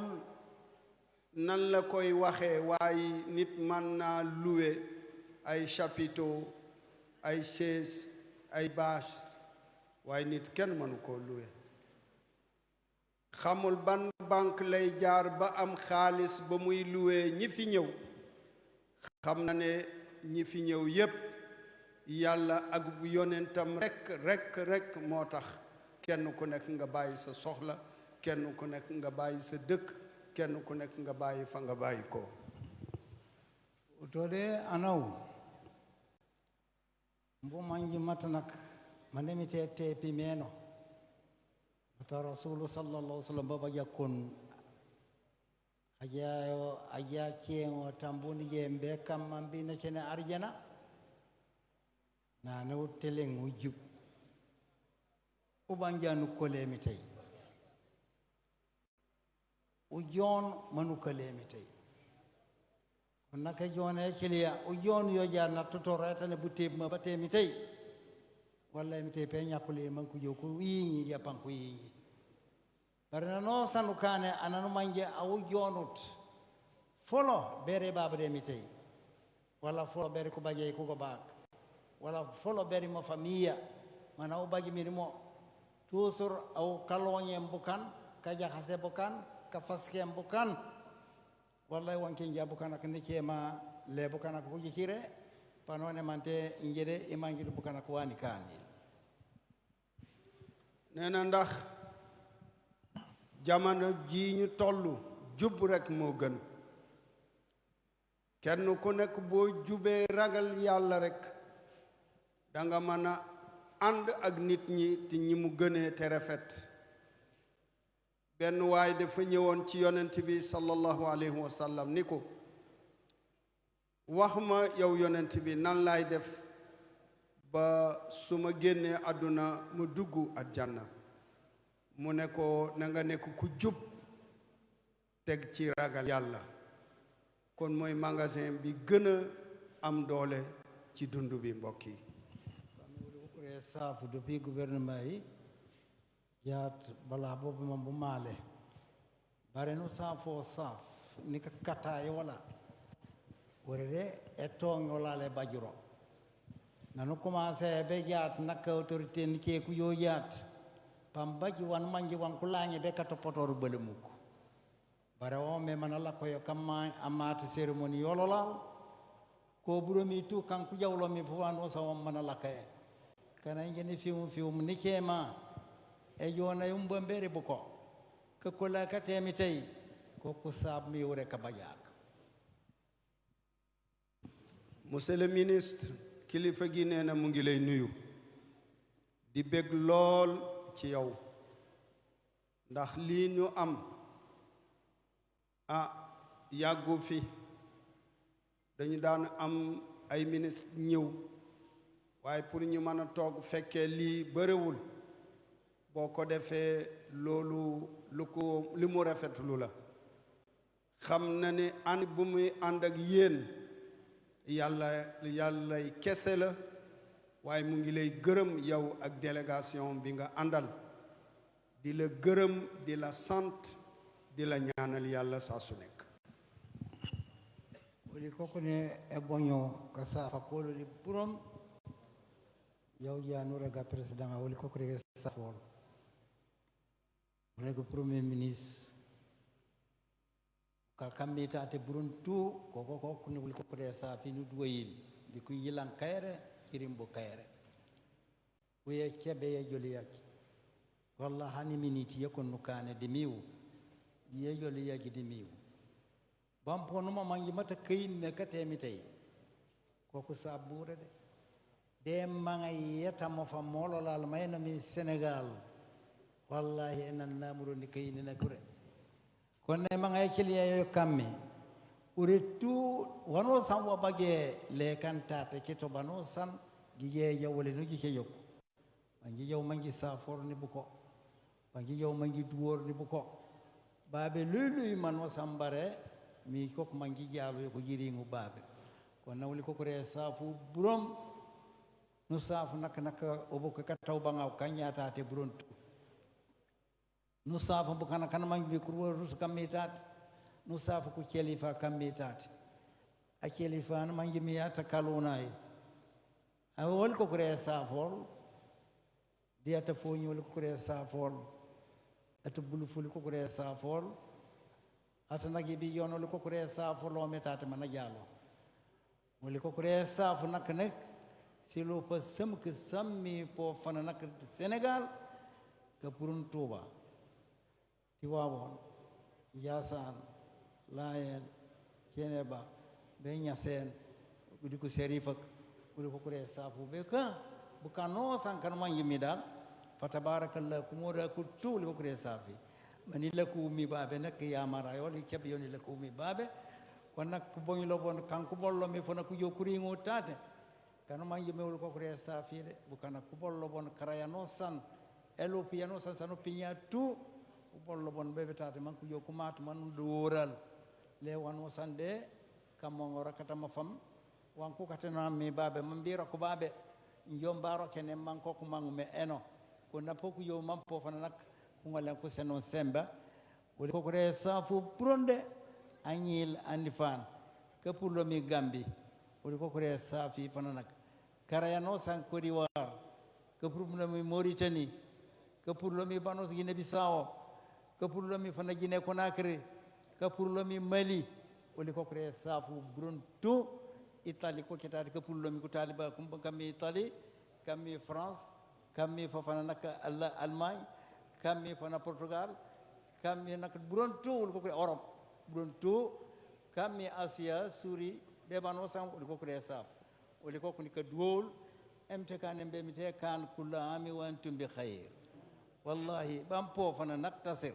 nan la koy waxee waaye nit mën naa louer ay chapiteau ay chaise ay bâche waaye nit kenn mënu koo louer. xamul ban banque lay jaar ba am xaalis ba muy louer ñi fi ñëw. xam na ne ñi fi ñëw yépp yàlla ak yonentam rekk moo tax kenn ku nekk nga bàyyi sa soxla kenn ku nekk nga bàyyi sa dëkk kenn ku nekk nga bàyyi fa nga bàyyi ko. utode anaw mbo manji matanak manemi te pimeno ta rasulu sallallahu alaihi wasallam baba jakon aja ciengo tambuni je mbe kam mambi na cene arjana na no teleng ujub ubanjanu kolemi tay ujon manu kolemi tay naka jone kiliya ujon yo jar na tutore tane butib ma batemi tay wallahi mi tay pe nyakule man ku joku yi ya panku yi barna no sanu kane ananu manje awu jonut folo bere babade mi tay wala folo bere ko baje ko bak wala folo bere mo famia mana o baji mi mo toujours aw kalonye mbukan ka jaxase bukan ka faske mbukan wallahi wonke njabukan ak nikema le bukan ak buji kire panone mante injede imangidu bukan ak wani kani neena ndax jamono ji ñu tollu jub rek moo gën kenn ku nekk boo jubee ragal yàlla rek danga mën a ànd ak nit ñi te ñi mu gënee te rafet benn waay dafa ñëwoon ci yonent bi sallallahu alayhi wa sallam ni ko wax ma yow yonent bi nan laay def ba su ma génnee àdduna ma dugg aljanna mu ne ko na nga nekk ku jub teg ci ragal yàlla kon mooy magasin bi gën a am doole ci dund bi mbokk yi saafu depuis gouvernement yi jaat balaa boobu moom bu maale bare nu saafoo saaf ni ka kattaayi wala worede e tooñolaale bajuro nanu commencé be jaat nakka autorité ni ceeku yo jaat pam baji wan manji wan ku laañe be ka toppotooru bële mukk bare o me mana la koyo kamma amaata cérémonie yololaaw ko buromi tu kanku jawlomi fo wan o sawon mana lakkaye kana ngeni fiwum ni ceema e yona yum bombere buko ko kola ka temi tay ko ko sab mi wure ka bajaak monsieur le ministre kilifa gi nee na mu ngi lay nuyu di bég lool ci yow ndax lii ñu am yàggu fi dañu daan am ay ministre ñëw waaye pour ñu mën a toog fekkee lii bëriwul boo ko defee loolu li mu rafetlu la xam na ni ànd bu muy ànd ak yéen yàllay kese la waaye mu ngi lay gërëm yow ak délégation bi nga àndal di la gërëm di la sant di la ñaanal yàlla saa su nekk woli koko ne e boño ka saafa kololi burom yow jaanuraga président a woli koko rege safol rego premier ministre ka kammitate buron tout koko ne woli koko re saafi nu duwayin bi ku yilan kayre kirimbo kayre wuye cebe ye joli yaki walla hani miniti yekon nukane dimiwu ye joli yaki dimiwu bamponuma mangi mata kayin ne katemi tay koko sabure de manga yeta mo fa molo lal mayna mi Sénégal wallahi enan namuro ni kayin na kure konne manga ekiliya yo kamme ure tu wano san wa bage le kantate kito bano san giye yawle no gike yok mangi yaw mangi safor ni buko mangi yaw mangi duwor ni buko babe lulu man wasambare mi kok mangi jalo ko jiri ngu babe ko nawli ko re safu burom no safu nak obo ko kataw bangaw kanyata te buron no safu bu kana kan mangi bi kurwo rus kamitat no safu ko khalifa kamitat a khalifa an mangi mi yata kalunay a wol ko re safu diata fo nyol ko re safu ata bulu fuli ko re safu ata nagi bi yono ko kure safu lo metata mana jalo woli ko kure safu nak nek silo pa sam ke sammi po fana nak Sénégal ka purun Touba Tiwaawoon Njaasaan Laayeen Ceneba be Ñaseen gudi ko Serif ak woli ko kure safu be ka bu kano sankan man yimi dal fa tabarakallah kumoda ko tuuli ko kure safi mani laku mi babe nak yamara yoli kebe yoni laku mi babe wana ko boñu lobon kanko bollo mi fona ko jokuri ngotate kanu mangi mewul ko kure safire bu kana ko bollo bon karayano san elo piano san sano pinya tu ko bollo bon bebe tate man ko jokumat man doral le wano sande kamo ngora kata mafam wanko katana mi babe mambira ko babe njombaro kene man ko mangume eno ko napoku yo mampo fana nak ngala ko senon semba woni ko re safu pronde anyil andifan ke pour lo mi gambi woni ko re safi fananak karayano san ko diwar ke pour lo mi Mauritanie ke pour lo mi banos Guinée Bissau ke pour lo mi fana Guinée Conakry ke pour lo mi Mali woni ko re safu bronto Italie ko ketade ke pour lo mi ko taliba kum kammi Italie kammi France kammi fafana nak Allemagne kammi fana Portugal kammi nak buron tuul ko Europe buron tu kammi Asia Suri ɓeɓano sam oli kokkude saf oli kokkuni ka duwol emte kane mbemite kan kulla ami wa antum bi khayr wallahi ɓam po fana naktasir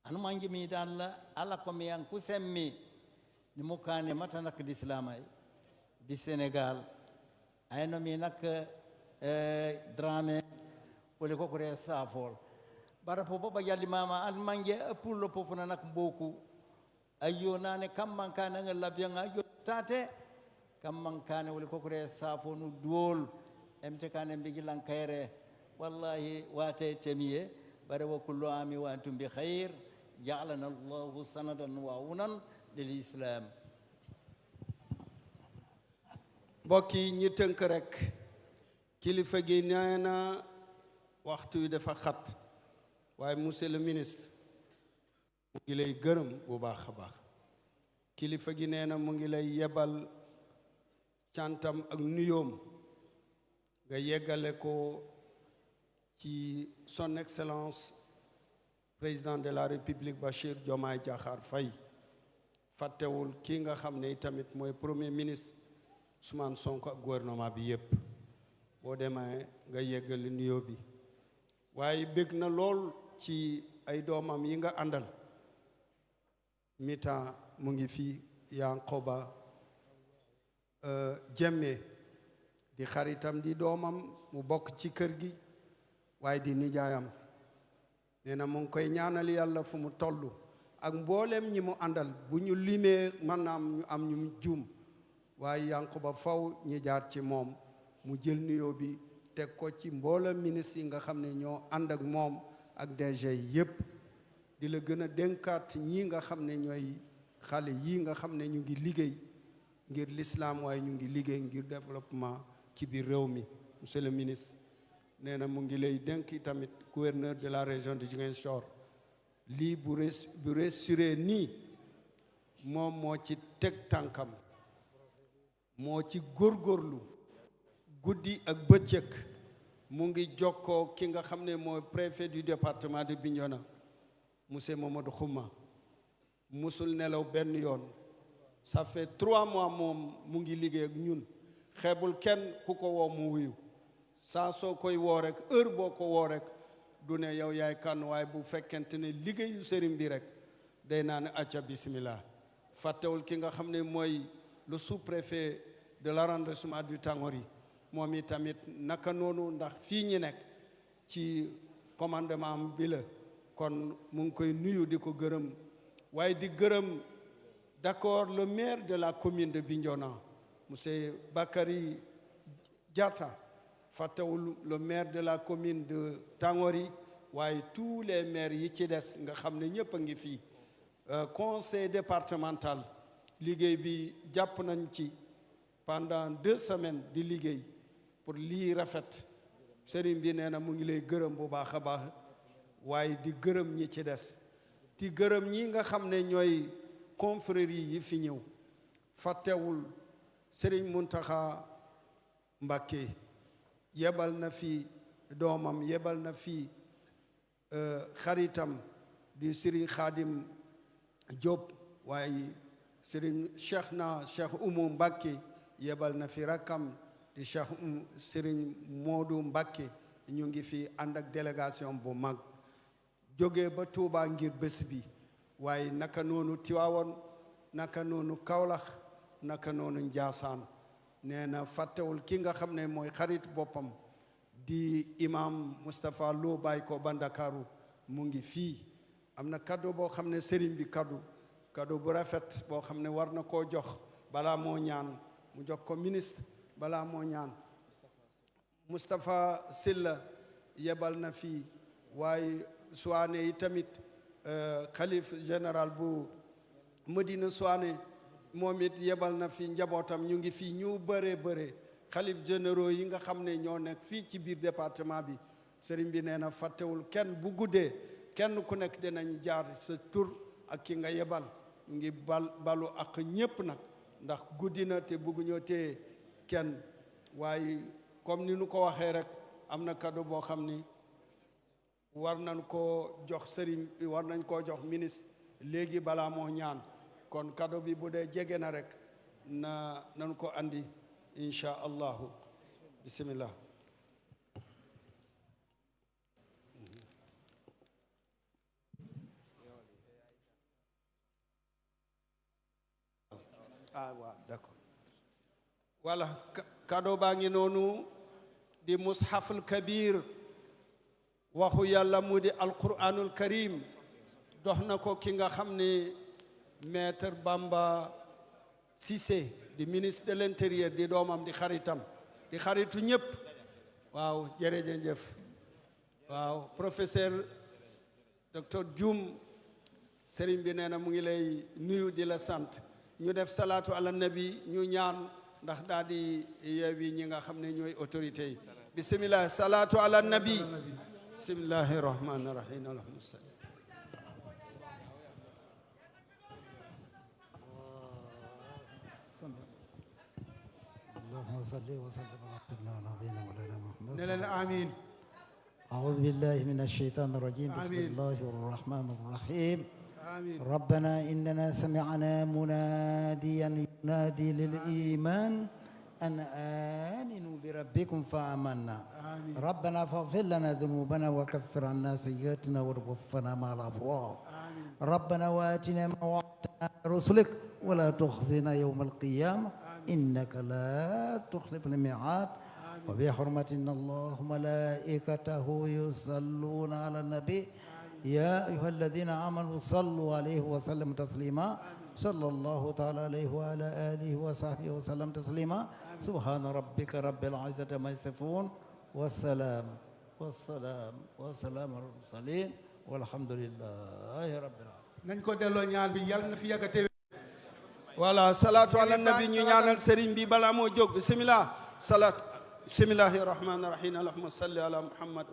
anu mangi mi dan la ala ko mi yan kusemmi ni mukane mata nak di islamay di Sénégal ayno mi nak drame wole ko re safol bara po baba yalli mama an mangi pullo po fana nak boku ayyo nane kam man kana ngal labyan ayyo tate kam man kana wole ko re safo nu dol emte kane mbigi lan kayre wallahi wate temiye bare wa kullu ami wa antum bi khair ja'alana Allahu sanadan wa awnan lil islam mbokk yi ñi tënk rek kilifa gi nee na waxtu wi dafa xat waaye monsieur le ministre mu ngi lay gërëm bu baax a baax kilifa gi nee na mu ngi lay yebal cantam ak nuyoom nga yeggale ko ci son excellence président de la république Bachir Diomaye Diakhar Faye fàttewul kii nga xam ne tamit mooy premier ministre Ousmane Sonko ak gouvernement bi yépp boo demee nga yeggali nuyoo bi waaye bég na lool ci ay doomam yi nga àndal Mita mu ngi fi Yankoba Jemme di xaritam di doomam mu bokk ci kër gi waaye di nijaayam nee na mu ngi koy ñaanal yàlla fu mu toll ak mboolem ñi mu àndal bu ñu limee maanaam ñu am ñu juum waaye Yankoba faw ñi jaar ci moom mu jël nuyoo bi teg ko ci mboolem ministre yi nga xam ne ñoo ànd ak moom ak DG yépp di la gën a dénkaat ñii nga xam ne ñooy xale yii nga xam ne ñu ngi liggéey ngir l'islam waaye ñu ngi liggéey ngir développement ci biir réew mi monsieur le ministre nee na mu ngi lay dénk tamit gouverneur de la région de Ziguinchor lii bu réussiré nii moom moo ci teg tànkam moo ci góorgóorlu guddi ak bëccëg mu ngi jokkoo ki nga xam ne mooy préfet du département de Bignona monsieur Mamadou Khouma musul nelaw benn yoon ça fait 3 mois moom mu ngi liggéey ak ñun xeebul kenn ku ko woo mu wuyu saa soo koy woo rek heure boo ko woo rek du ne yow yaay kan waaye bu fekkente ne liggéeyu sëriñ bi rek day naa ne acca bismillah fàttewul ki nga xam ne mooy le sous-préfet de l'arrondissement du Tangori moom i tamit naka noonu ndax fii ñi nekk ci commandement bi la kon mu ngi koy nuyu di ko gërëm waaye di gërëm d'accord le maire de la commune de Bignona monsieur Bakary Diatta fàttewul le maire de la commune de Tangori waaye tous les maires yi ci des nga xam ne ñëpp a ngi fii conseil départemental liggéey bi jàpp nañ ci pendant 2 semaines di liggéey pour lii rafet sëriñ bi nee na mu ngi lay gërëm bu baax a baax waaye di gërëm ñi ci des di gërëm ñi nga xam ne ñooy confrérie yi fi ñëw fàttewul sëriñ Muntaxa Mbakke yebal na fi doomam yebal na fi xaritam di sëriñ Xaadim Diop waaye sëriñ Cheikh Umu Mbakke yebal na fi rakkam di sëriñ Moodu Mbakke ñu ngi fi ànd ak délégation bu mag jóge ba Touba ngir bés bi waaye naka noonu Tiwaawoon naka noonu Kawlax naka noonu Njaasaan nee na fàttewul ki nga xam ne mooy xarit boppam di imam Moustapha Lo Baye ko ba Ndakaaru mu ngi fii am na cadeau boo xam ne sëriñ bi cadeau bu rafet boo xam ne war na koo jox balaa moo ñaan mu jox ko ministre balaa moo ñaan Moustapha Silla yebal na fii waaye Souane yi tamit xalif général bu Medina Souane moom it yebal na fi njabootam ñu ngi fii ñu bëree xalif généraux yi nga xam ne ñoo nekk fii ci biir département bi sëriñ bi nee na fàttewul kenn bu guddee kenn ku nekk dinañ jaar sa tur ak ki nga yebal ñu ngi balu ak ñépp nag ndax guddi na te bëgguñoo téye kenn waaye comme ni nu ko waxee rek am na cadeau boo xam ni war nañ koo jox sëriñ war nañ koo jox ministre léegi balaa moo ñaan kon cadeau bi bu dee jege na rek nanu ko andi insha allahu bismillah waaw d'accord voilà cadeau baa ngi noonu di mushaful kabir waxu yàlla mu di alquranul karim dox na ko ki nga xam ne maître Bamba Cissé di ministre de l'intérieur di doomam di xaritam di xaritu ñëpp waaw jërëjëf waaw professeur docteur Dioum sëriñ bi nee na mu ngi lay nuyu di la sant ñu def salaatu ala nabi ñu ñaan ndax daal di yeewi ñi nga xam ne ñooy autorité yi bismillah salaatu ala nabi bismillahi rahmani rahim allahumma salli اللهم صل وسلم على سيدنا ونبينا مولانا محمد نلنا آمين أعوذ بالله من الشيطان الرجيم بسم الله الرحمن الرحيم آمين ربنا إننا سمعنا مناديا ينادي للإيمان أن آمنوا بربكم فآمنا آمين ربنا فاغفر لنا ذنوبنا وكفر عنا سيئاتنا وتوفنا مع الأبرار آمين ربنا وآتنا ما وعدتنا رسلك ولا تخزنا يوم القيامة إنك لا تخلف الميعاد وبحرمة إن الله ملائكته يصلون على النبي يا أيها الذين آمنوا صلوا عليه وسلم تسليما صلى الله تعالى عليه وعلى آله وصحبه وسلم تسليما سبحان ربك رب العزة ما يصفون والسلام على المرسلين والحمد لله رب العالمين nañ ko delloo ñaan bi yàlla na fi yàgg a teew voilà salaatu ala nabi ñu ñaanal sëriñ bi balaa moo jóg bismillah salaat bismillahi rahmani rahim allahumma salli ala muhammad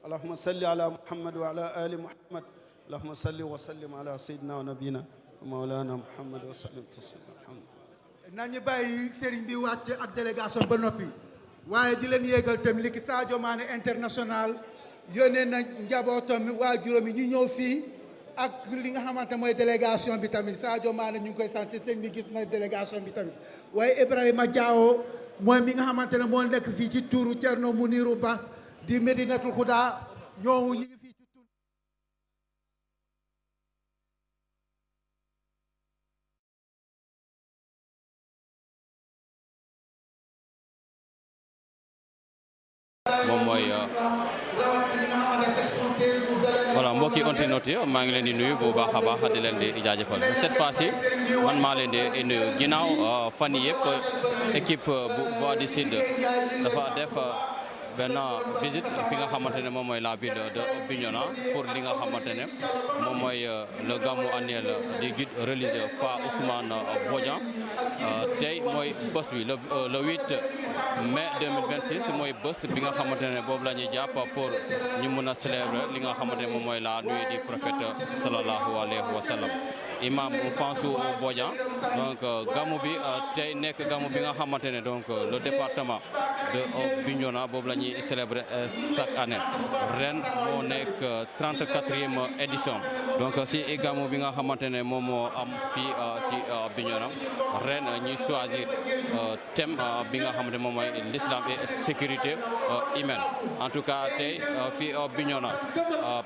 allahumma salli ala muhammad wa ala ali muhammad allahumma salli wa sallim ala sayyidina wa nabina mawlana muhammad wa sallim taslima nañu bàyyi sëriñ bi wàcc ak délégation ba noppi waaye di leen yéegal tam li ki Sadio Mané international yónnee na njabootam waa juróomi ñu ñëw fii ak li nga xamante mooy délégation bi tamit Sadio Mané ñu ngi koy sant sëñ bi gis na délégation bi tamit waaye Ibrahima Diawo mooy mi nga xamante ne moo nekk fii ci tuuru Thierno Mounirou Ba di Medinatul Huda ñooñu ñu ngi fii ci tuuru moom mooy voilà mbokki internautes yi maa ngi leen di nuyu bu baax a baax di leen di jaajëfal cette fois-ci man maa leen di nuyu ginnaaw fan yii yëpp équipe bu Voix du Sud dafa def benn visite fi nga xamante ne moom mooy la ville de Bignona pour li nga xamante ne moom mooy le gamou annuel du guide religieux Fa Ousmane Bodian tey mooy bés bi le 8 mai 2026 mooy bés bi nga xamante ne boobu la ñuy jàpp pour ñu mën a célébrer li nga xamante ne moom mooy la nuit du prophète sallallahu alayhi wa sallam imam Fansou Bodian donc gamu bi tey nekk gamu bi nga xamante ne donc le département de Bignona boobu la ñuy célébrer chaque année ren moo nekk 34e édition donc si gamu bi nga xamante ne moom moo am fii ci Bignona ren ñuy choisir thème bi nga xamante moom mooy l'islam et sécurité humaine en tout cas tey fii Bignona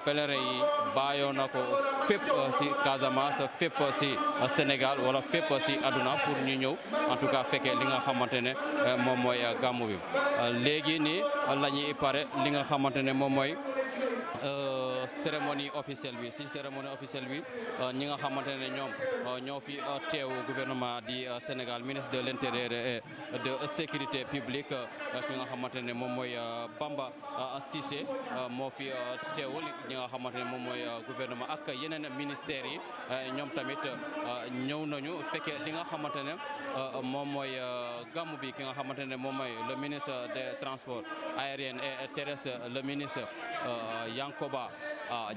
pèlerin yi bàyyoo na ko fépp si Casamance fépp si Sénégal wala fépp si àdduna pour ñu ñëw en tout cas fekkee li nga xamante ne moom mooy gàmmu bi léegi nii la ñuy pare li nga xamante ne moom mooy cérémonie officielle bi si cérémonie officielle bi ñi nga xamante ne ñoom ñoo fi teew gouvernement di Sénégal ministre de l'intérieur et de sécurité publique ki nga xamante ne moom mooy Bamba Cissé moo fi teewul ñi nga xamante ne moom mooy gouvernement ak yeneen ministères yi ñoom tamit ñëw nañu fekkee li nga xamante ne moom mooy gàmmu bi ki nga xamante ne moom mooy le ministre des transports aériens et terrestres le ministre Yankoba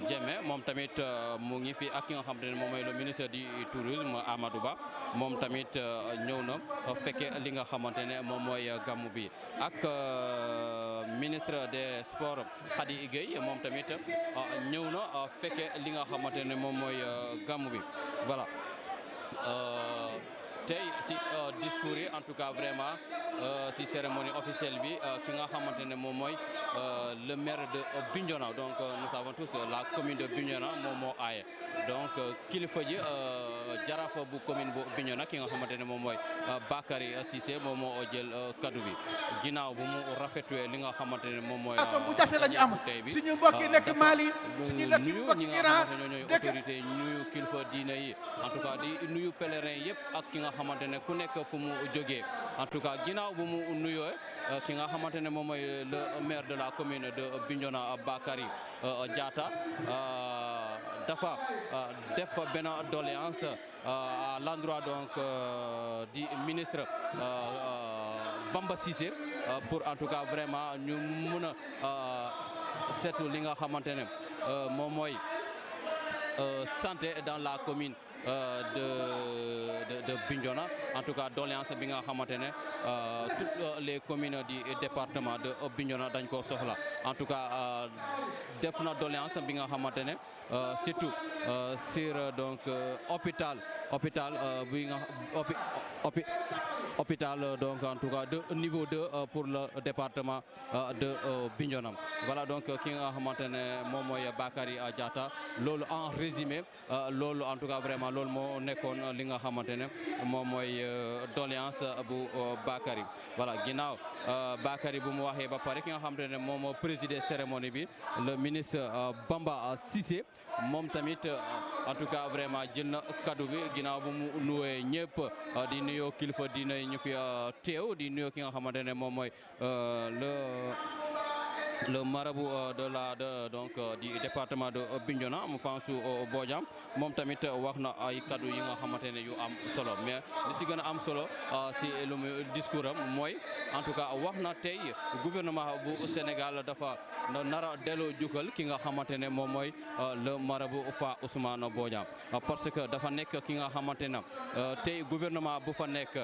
Diémé moom tamit mu ngi fi ak ki nga xamante ne moom mooy le ministre du tourisme Amadou Ba moom tamit ñëw na fekke li nga xamante ne moom mooy gàmmu bi ak ministre des sports Khady Gueye moom tamit ñëw na fekke li nga xamante ne moom mooy gàmmu bi voilà tey si discours yi en tout cas vraiment si cérémonie officielle bi ki nga xamante ne moom mooy le maire de Bignona donc nous savons tous la commune de Bignona moom moo aaye donc kilifa ji jaraaf bu commune bu Bignona ki nga xamante ne moom mooy Bakary Cissé moom moo jël kaddu bi ginnaaw bu mu rafetluwee li nga xamante ne moom mooy bu jafe la ñu am suñu mbokk yi nekk Mali suñu mbokk yi Iran ñooy autorité nuyu kilifa diine yi en tout cas di nuyu pèlerin yëpp ak ki nga xamante ne ku nekk fu mu jógee en tout cas ginnaaw bu mu nuyoo ki nga xamante ne moom mooy le maire de la commune de Bignona Bakary Diatta dafa def benn doléance à l'endroit donc du ministre Bamba Cissé pour en tout cas vraiment ñu mun a seetu li nga xamante ne moom mooy santé dans la commune de Bignona en tout cas doléance bi nga xamante ne toutes les communes du département de Bignona dañ ko soxla en tout cas def na doléance bi nga xamante ne surtout sur donc hôpital bi nga hôpital donc en tout cas de niveau 2 pour le département de Bignona voilà donc ki nga xamante ne moom mooy Bakary Diatta loolu en résumé loolu en tout cas vraiment loolu moo nekkoon li nga xamante ne moom mooy doléance bu Bakary voilà ginnaaw Bakary bu mu waxee ba pare ki nga xamante ne moom moo présidé cérémonie bi le ministre Bamba Cissé moom tamit en tout cas vraiment jël na kaddu bi ginnaaw bu mu nuyoo ñëpp di nuyoo kilifa diine ñu fi teew di nuyoo ki nga xamante ne moom mooy le marabout donc du département de Bignona Moufansou Bodian moom tamit wax na ay kaddu yi nga xamante ne yu am solo mais li si gën a am solo si lu mu discours am mooy en tout cas wax na tey gouvernement bu Sénégal dafa nara delloo jukkal ki nga xamante ne moom mooy le marabout Fa Ousmane Bodian parce que dafa nekk ki nga xamante ne tey gouvernement bu fa nekk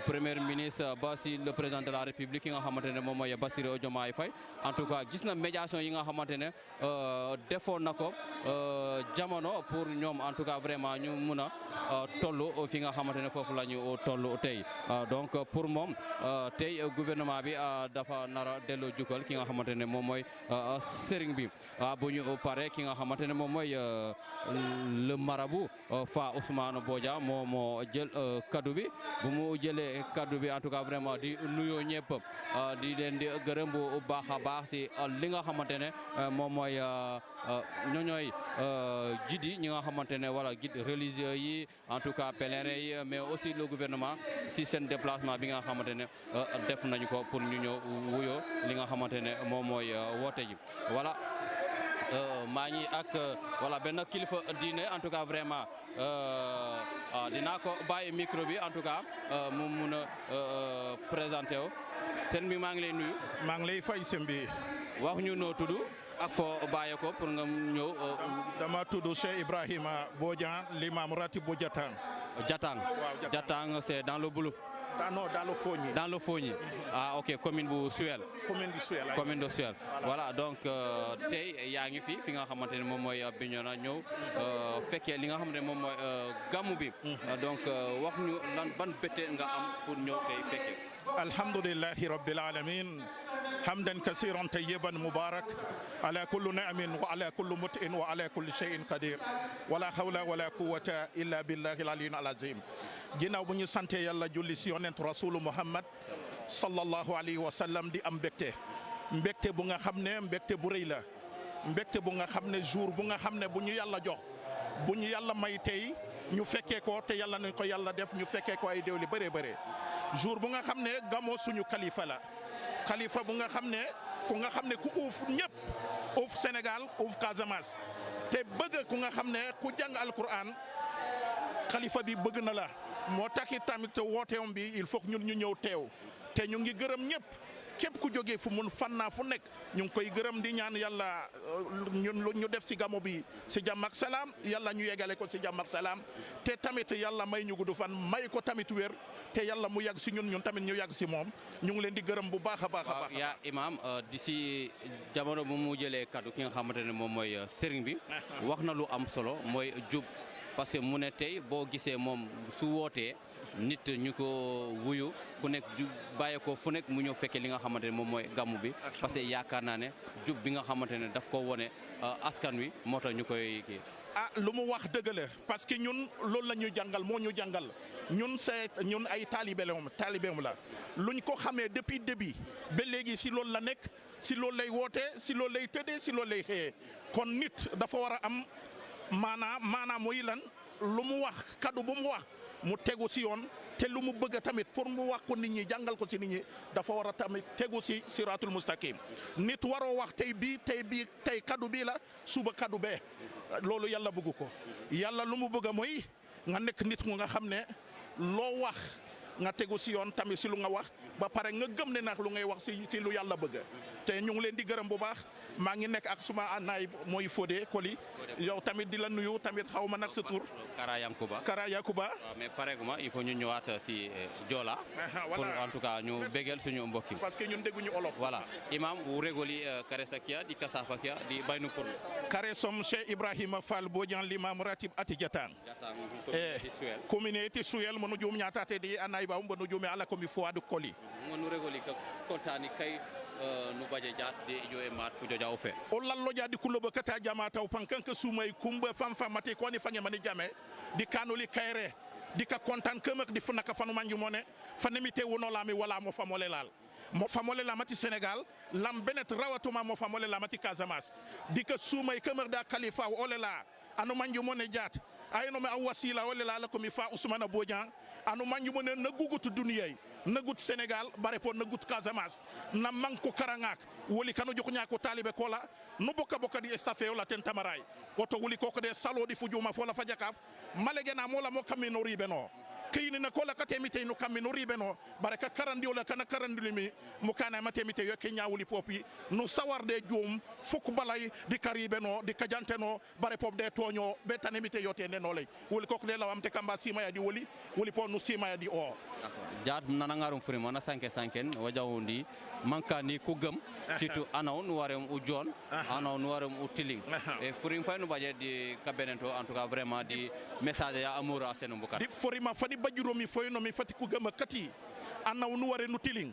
premier ministre ba si le président de la République ki nga xamante ne moom mooy Bassirou Diomaye Faye en tout cas gis na médiation yi nga xamante ne defoon na ko jamono pour ñoom en tout cas vraiment ñu mun a toll fi nga xamante ne foofu la ñu toll tey donc pour moom tey gouvernement bi dafa nara delloo jukkal ki nga xamante ne moom mooy sëriñ bi bu ñu pare ki nga xamante ne moom mooy le marabout Fa Ousmane Bodian moo jël kaddu bi bu mu jëlee kaddu bi en tout cas vraiment di nuyoo ñëpp di leen di gërëm bu baax a baax si li nga xamante ne moom mooy ñooñooy guide yi ñi nga xamante ne wala guide religieux yi en tout cas pèlerins yi mais aussi le gouvernement si seen déplacement bi nga xamante ne def nañu ko pour ñu ñëw wuyoo li nga xamante ne moom mooy woote ji voilà maa ngi ak voilà benn kilifa diine en tout cas vraiment dinaa ko bàyyi micro bi en tout cas mu mun a présenté wu seen bi maa ngi lay nuyu. maa ngi lay fay seen bi. wax ñu noo tudd ak foo bàyyee ko pour nga ñëw. dama tudd Cheikh Ibrahima Bodian l'imam ratib bu Jatang. Jatang waaw Jatang c'est dans le Boulouf. non dans le Fogny. dans le Fogny ah ok commune bu Suel. commune du Suel. commune de Suel voilà donc tey yaa ngi fi nga xamante ne moom mooy Bignona ñëw fekkee li nga xamante ne moom mooy gàmmu bi. donc wax ñu lan ban bétte nga am pour ñëw tey fekkee. alhamdulillahi rabbil alamin hamdan kasiran tayyiban mubarak ala kulli ni'amin wa ala kulli mut'in wa ala kulli shay'in qadir wala hawla wala quwwata illa billahi al-aliyyil azim ginnaaw bu ñu sante yàlla julli si yonent rasulu Muhammad sallallahu alayhi wa sallam di am mbégte bu nga xam ne mbégte bu rëy la mbégte bu nga xam ne jour bu nga xam ne bu ñu yàlla jox bu ñu yàlla may tey ñu fekkee ko te yàlla nañ ko yàlla def ñu fekkee ko ay déew li bëree bëree jour bu nga xam ne gamoo suñu kalifa la kalifa bu nga xam ne ku uuf ñëpp uuf Sénégal uuf Casamance te bëgg ku nga xam ne ku jàng alquran kalifa bi bëgg na la moo taxit tamit wooteem bi il faut que ñun ñu ñëw teew te ñu ngi gërëm ñëpp képp ku jógee fu mun fannaa fu nekk ñu ngi koy gërëm di ñaan yàlla ñu def si gamo bi si jàmm ak salaam yàlla ñu yegale ko si jàmm ak salaam te tamit yàlla may ñu gudd fan may ko tamit wér te yàlla mu yàgg si ñun tamit ñu yàgg si moom ñu ngi leen di gërëm bu baax a baax a baax. yaa imam di si jamono bu mu jëlee kaddu ki nga xamante ne moom mooy sëriñ bi wax na lu am solo mooy jub parce que mu ne tey boo gisee moom su wootee nit ñu ko wuyu ku nekk ju bàyyee ko fu nekk mu ñëw fekkee li nga xamante ne moom mooy gàmmu bi parce que yaakaar naa ne jub bi nga xamante ne daf ko wone askan wi moo tax ñu koy kii. lu mu wax dëgg la parce que ñun loolu la ñu jàngal moo ñu jàngal ñun ay taalibeem la luñ ko xamee depuis début ba léegi si loolu la nekk si loolu lay wootee si loolu lay tëddee si loolu lay xëyee kon nit dafa war a am maanaam mooy lan lu mu wax kaddu bu mu wax mu tegu si yoon te lu mu bëgg tamit pour mu wax ko nit ñi jàngal ko si nit ñi dafa war a tamit tegu si siratul mustaqim nit waroo wax tey kaddu bii la suba kaddu bee loolu yàlla bëgg ko yàlla lu mu bëgg mooy nga nekk nit mu nga xam ne loo wax nga tegu si yoon tamit si lu nga wax ba pare nga gëm ne nag lu ngay wax si lu yàlla bëgg te ñu ngi leen di gërëm bu baax maa ngi nekk ak suma naay mooy Fodé Koli yow tamit di la nuyu tamit xaw ma nag sa tur. Kara Yankuba. waaw mais pareeguma il faut ñu ñëwaat si Joola. pour en tout cas ñu bégal suñu mbokki. parce que ñun dégguñu olof. voilà imam wu regoli kare sakia di kasafa kia di baynu pour. kare som Cheikh Ibrahima Fall Bodian l'imam ratib ati jatan. Communauté Suel monu jum ñatate di anay ba monu jum ala komi Fouad Koli. ngonu regoli ka kontani kay nu baje jaat de ijo e mat fu jojaw fe o lallo jadi kulobo kata jama taw pankanka sumay kumba fam famate ko ni fange mani jame di kanoli kayre di ka kontan kemek di funaka fanu manju mone fanemite wono lami wala mo famole lal mo famole la mati Sénégal lam benet rawatuma mo famole la mati Casamance di ka sumay kemek da khalifa ole la anu manju mone jaat ayno me awasila ole la ko mi fa Ousmane Bodian anu manju mone na gugutu duniyay nagut Sénégal bare po nagut Casamance na manko karangak woli kanu joxnya ko talibe kola no boka di estafé la ten tamaray woto woli ko de salo di fujuma fola fajakaf malegena mola mo kamino ribeno kayini na kola katemite no kamino ribeno bare ka karandi wala kana karandi mi mo kana matemite yo kenya woli popi no sawarde joom fuk balay di karibeno di kajanteno bare pop de toño be tanemite yote ne no lay woli ko de lawamte kamba sima ya di woli po no sima ya di o jaat nanangarum furi mana sanken wajawundi mankani ku gëm surtout anaw nu warem u jon anaw nu warem u tiling e furi fay nu baje di kabenento en tout cas vraiment di message ya amour a senu bukat di furi ma fani bajuromi foy no mi fati ku gëm kati anaw nu ware nu tiling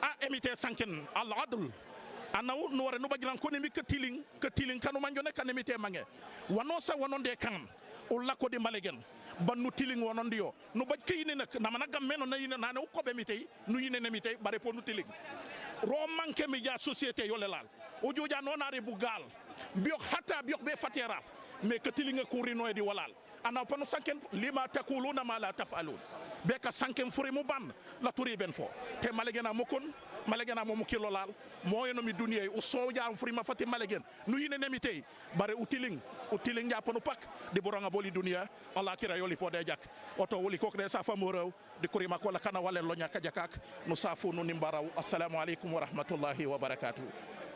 a emite sanken al adl anaw nu ware nu bajiran ko mi ka tiling kanu manjone kan emite mange wano sa wononde kan o lakko de malegen bannu tiling wonondi yo no baj kayine nak namana gamme no nayine nane ko be mi tay nu yine ne mi tay bare po nu tiling ro manke mi ja société yo lelal o joja nonare bu gal biyo hatta biyo be fateraf mais que tilinga ko rino di walal ana pano sanken lima takuluna ma la tafalun be ka sanken fure mu ban la turi ben fo te malegena mokon malegena mo mukilo lal moyeno mi duniya o soja furi ma fati malegen nu yine ne mi tay bare utiling ja pano pak di boranga boli duniya Allah kira yoli po de jak oto woli ko de sa famorew di kurima ko la kana walen lo nyaka jakak no safu no nimbaraw assalamu alaikum wa rahmatullahi wa barakatuh.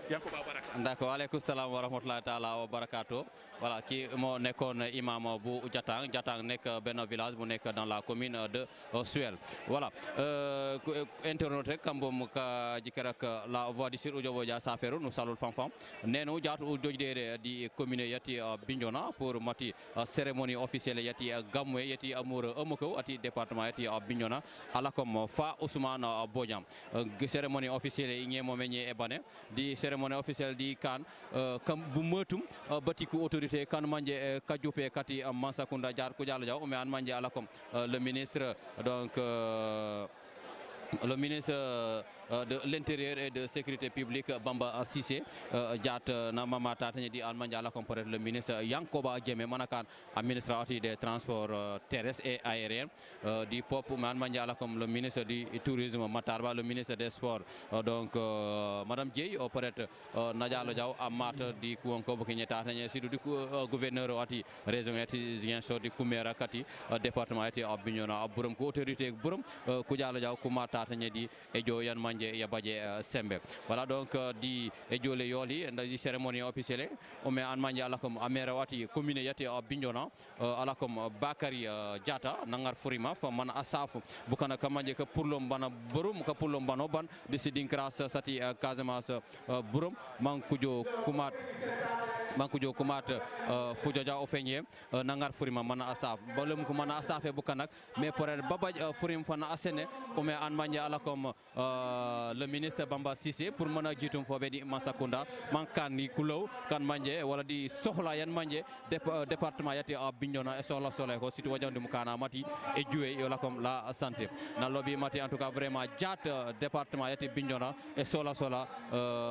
D'accord, aleykum salam wa rahmatullahi taala wa barakatuh. Voilà, qui moo nekkoon imam bu Jatang nekk benn village bu nekk dans la commune de Suel. Voilà, internaute rek kambom ka jikerak la voix du sur ujobo ja saferu nu salul fanfam nenu jatu jojdeede di commune yati Bignona pour mati cérémonie officielle yati gamwe yati amour amoko ati département yati Bignona ala comme fa Ousmane Bodian cérémonie officielle ingemo menye ebane di cérémonie officielle di kan kam bu metum batiku autorité kan manje kajupe kati Mansakunda jaar ko jalo jaw mais an manje ala comme le ministre donc le ministre de l'Intérieur et de Sécurité publique Bamba Cissé jat na mama tatani di almanja la comme le ministre Yankoba Diémé manakan administrateur des transports terrestres et aériens di pop man manja la comme le ministre du tourisme Matarba le ministre des sports donc madame Dieye peut-être Nadialo Diaw amata di kuonko bokini tatani sidu di gouverneur ati région ati Ziguinchor di Koumera kati département ati Bignona burum ko autorité burum ku Diallo Diaw kuma tatanye di ejo yan manje ya baje sembe. Voilà donc di ejo le yoli di cérémonie officielle o me an manje ala comme amere wati commune yati Bignona ala comme Bakary Diatta nangar furima fa man asaf bukana kamanje ka purlom bana burum ka purlom bano ban di sidinkras sati Casamance burum man kujo kumat banku jo kumat fujaja o feñe nangar furima mana asaf balum ko mana asafe bukanak mais pour babaj furim fana asene o me an manje ala comme le ministre Bamba Cissé pour mana jitum fobe di Masakunda man kan ni kulow kan manje wala di sohla yan manje département yati a Bignona e sohla sole ko situ wajande mu kana mati e juwe yo la comme la santé na lobby mati en tout cas vraiment jat département yati Bignona e sohla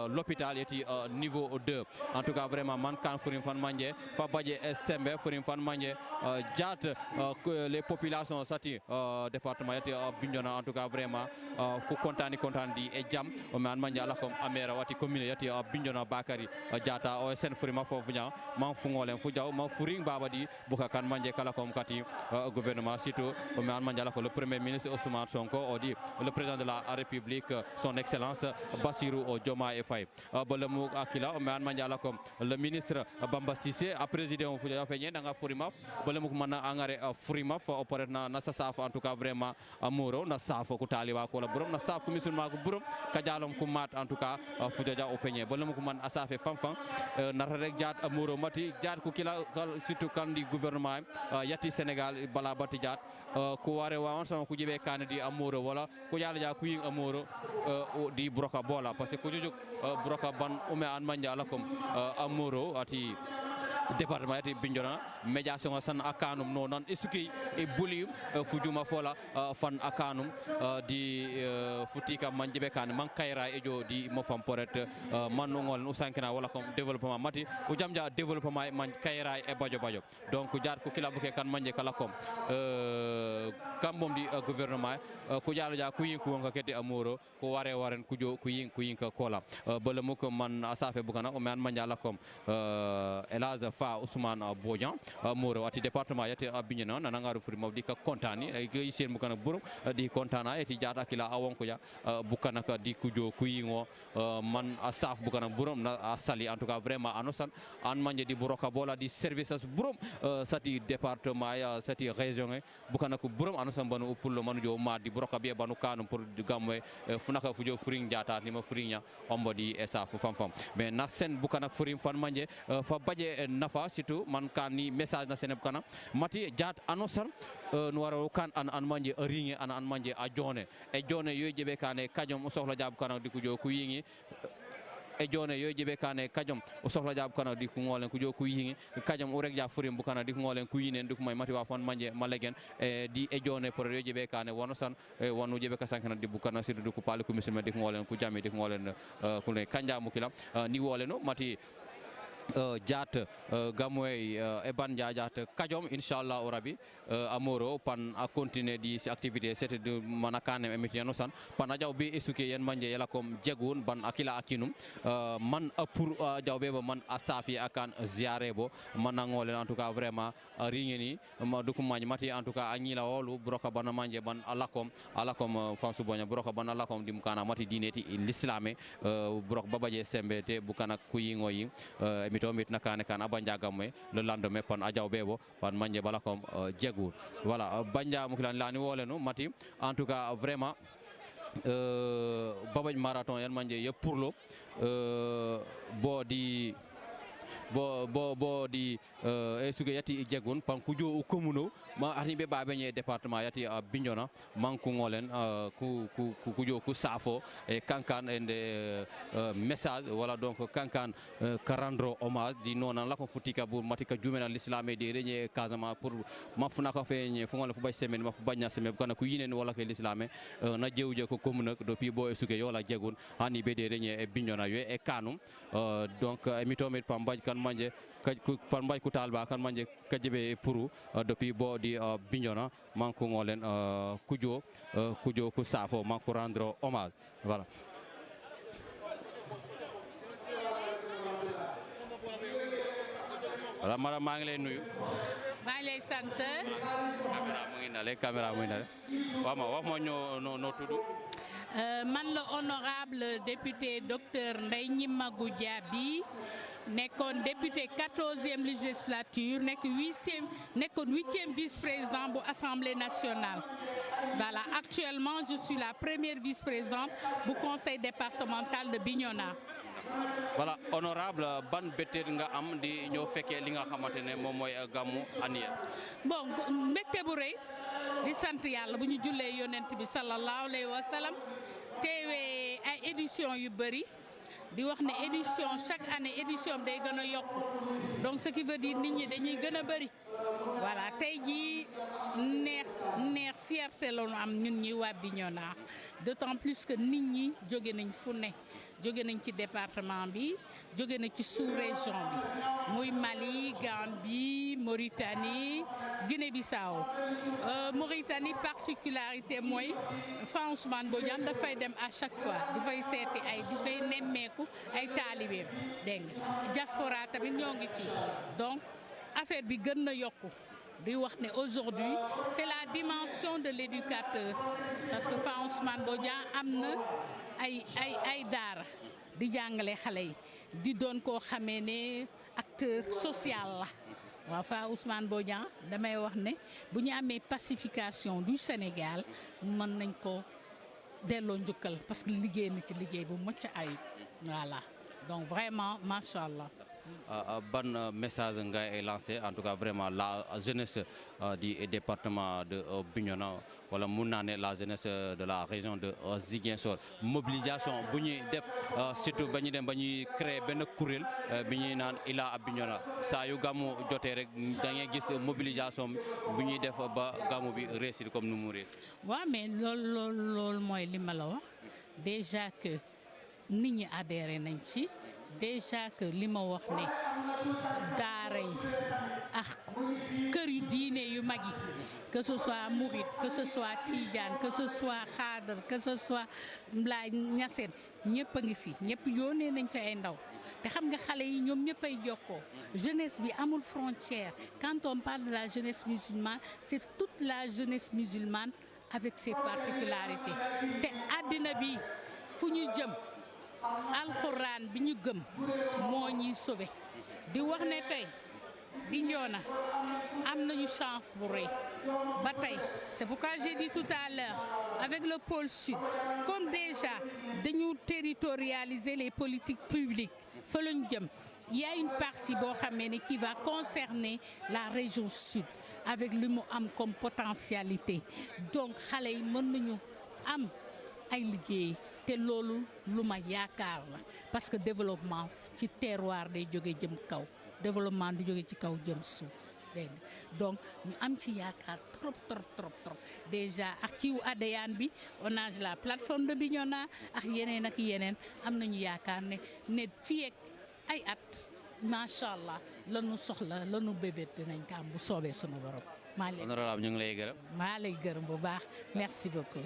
l'hôpital yati niveau 2 en tout cas vraiment man kan furim fan manje fa baje sembe furim fan manje jat les populations sati département yati Bignona en tout cas vraiment ko kontani di e jam o man manje ala comme amera wati commune yati Bignona Bakary jata o sen furima fofu nya man fungolen fu jaw man furing baba di buka kan manje kala comme kati gouvernement surtout o man manje ala ko le premier ministre Ousmane Sonko o di le président de la République son excellence Bassirou Diomaye Faye bolemu akila o man manje ala comme le ministre Bamba Cissé a présidé on fu jaw fe nga furima bolemu ko man angare furima fo opérer na sasaf en tout cas vraiment amuro na safo ko taliwa ko la borom na saf ko musulman ko borom ka jalom ko mat en tout cas fu jaw o feñe bolemu ko man asafe fanfan nata rek jaat amuro mati jaat ko kila surtout kandi gouvernement yati Sénégal bala bati jaat ko ware wawan sama ko jibe kanadi amuro wala ko yalla ja ko yi amuro di broka bola parce que ko jojuk broka ban ume an manja alakom amuro ati département yati Bignona médiation san akanum no non isuki e bulim fujuma fola fan akanum di futika manjibe kan man kayra e jo di mo fam poret man ngol usankina wala comme développement mati o jamja développement man kayra e bajo donc jaar ko kila buke kan manje kala kom kambom di gouvernement ko jalo ja ku yin ko nga kete amuro ko ware waren kujo ku yin ka kola bolemu ko man asafe bukana o man manjala kom elaza fa Ousmane Bodian moro ati département yati Bignona nanangaru furi mawdi ka kontani e geysen mu kana burum di kontana eti jata kila awon ko ya bukana ka di kujo kuyingo man asaf bukana burum na asali en tout cas vraiment anosan an manje di buroka bola di services burum sati département ya sati région bukana ko burum anosan banu upullo manu jo ma di buroka be banu kanum pour gamwe funaka fujo furing jata ni ma furinya ombo di esaf fam mais na sen bukana furim fan manje fa baje nafa surtout man kan ni message na seneb kana mati jat anosan no waro kan an manje ringe an manje a jone e jone yoy jebe kane kanyom sohla jab kana di ko jo ku yingi e jone yoy jebe kane kajom o sohla jab kana di ko ngolen ko jo ku yingi kajom o rek ja furim bu kana di ko ngolen ku yinen di ko may mati wa fon manje malegen e di e jone pour yoy jebe kane wono san wonu jebe ka sankana di bu kana sidu di ko pali ko musulme di ko ngolen ku jami di ko ngolen ko ne kanja mu kilam ni woleno mati jat gamway e banja jat kajom inshallah o rabi amoro pan a continuer di si activité c'était de manakane emitien san pan a jawbe esuke yen manje yala kom jegun ban akila akinum man pour jawbe ba man asafi akan ziare bo man ngole en tout cas vraiment ringeni ma dukum manje mati en tout cas anyila wolu broka ban manje ban alakom fansu bonya broka ban alakom dim kana mati dineti l'islamé brok babaje sembete bukana kuyingo yi mitomit nakane kan abanja gamme le lendemain pan ajaw bebo pan manje bala kom jegour voilà banja muklan lani wolenu mati en tout cas vraiment babaj marathon yan manje ye pourlo bo di suge yati jegun pan kujo communo ma atibe babenye département yati Bignona manku ngolen ku kujo ku safo e kankan ende message wala donc kankan karandro hommage di nona la ko futika bu matika jumena l'islam de reñe Casamance pour mafuna ko feñe fu ngol fu bay semaine mafu bagna semaine kana ku yinen wala ke l'islam na jewje ko commune depuis bo suge yola jegun hani be de reñe e Bignona yo e kanum donc emitomit pambaj kan manje pan mbay ku talba kan manje kajibe puru depuis bo di Bignona manku ngolen kujo ku safo manku rendre hommage voilà voilà madame maa ngi lay nuyu maa ngi lay sant caméra mu ngi nale wax ma no tuddu man la honorable député docteur Ndeye Gnimagou Diaby nekkoon député 14e législature nekkoon 8e vice-président bu Assemblée nationale. Voilà, actuellement je suis la première vice-présidente du conseil départemental de Bignona. voilà honorable ban betteet nga am di ñëw fekkee li nga xamante ne moom mooy gàmmu annuel. bon mbégte bu rëy di sant yàlla bu ñu jullee yonent bi sallallahu alayhi wa sallam teewee ay édition yu bëri di wax ne édition chaque année édition day gën a yokku donc ce qui veut dire nit ñi dañuy gën a bëri voilà tey jii neex fierté la ñu am ñun ñi waa Bignona d'autant plus que nit ñi jóge nañ fu ne jóge nañ ci département bi jóge nañ ci sous-région bi muy Mali Gambie Mauritanie Guinée-Bissau Mauritanie particularité mooy Fan Ousmane Bodian dafay dem à chaque fois dafay seeti dafay nemmeeku ay taalibeem dégg nga diaspora tamit ñoo ngi fii donc affaire bi gën na yokku di wax ne aujourd'hui c'est la dimension de l'éducateur parce que Fan Ousmane Bodian am na ay daara di jàngale xale yi di doon koo xamee ne acteur social la waaw Fan Ousmane Bodian damay wax ne bu ñu amee pacification du Sénégal mën nañ ko delloo njukkal parce que liggéey na ci liggéey bu mucc ayib voilà donc vraiment macha allah. ban message ngay lancé en tout cas vraiment la jeunesse du département de Bignona wala mun naa ne la jeunesse de la région de Ziguinchor mobilisation bu ñuy def surtout ba ñu dem ba ñuy créer benn kuréel bi ñuy naan Ila à Bignona saa yu gàmmu jotee rek da ngay gis mobilisation bu ñuy def ba gàmmu bi réussir comme nu mu réussir. waaw mais loolu mooy li ma la wax déjà que nit ñi adhéré nañ ci. déjà que li ma wax ne daara yi ak kër yu diine yu mag yi que ce soit Mouride que ce soit Tidiane que ce soit Khadr que ce soit Laay Ñaseen ñëpp a ngi fi ñëpp yónnee nañ fi ay ndaw te xam nga xale yi ñoom ñëpp ay jokkoo jeunesse bi amul frontière quand on parle de la jeunesse musulmane c'est toute la jeunesse musulmane avec ses particularités te àddina bi fu ñu jëm alxuraan bi ñu gëm moo ñuy sauvé di wax ne tey Bignona am nañu chance bu rëy ba tey c'est pourquoi j'ai dit tout à l'heure avec le pôle sud comme déjà dañu territorialiser les politiques publiques fa lañu jëm il y a une partie boo xamee ne qui va concerner la région sud avec li mu am comme potentialité donc xale yi mën nañu am ay liggéey te loolu lu ma yaakaar la parce que développement ci terroir day jóge jëm kaw développement du jóge ci kaw jëm suuf dégg nga donc ñu am ci yaakaar trop déjà ak ciw ADEAN bi on a la plateforme de Bignona ak yeneen am nañu yaakaar ne fii ak ay at macha allah lanu soxla lanu bébét dinañ ko am bu soobee sunu borom. honorable ñu ngi lay gërëm. maa lay gërëm bu baax merci beaucoup.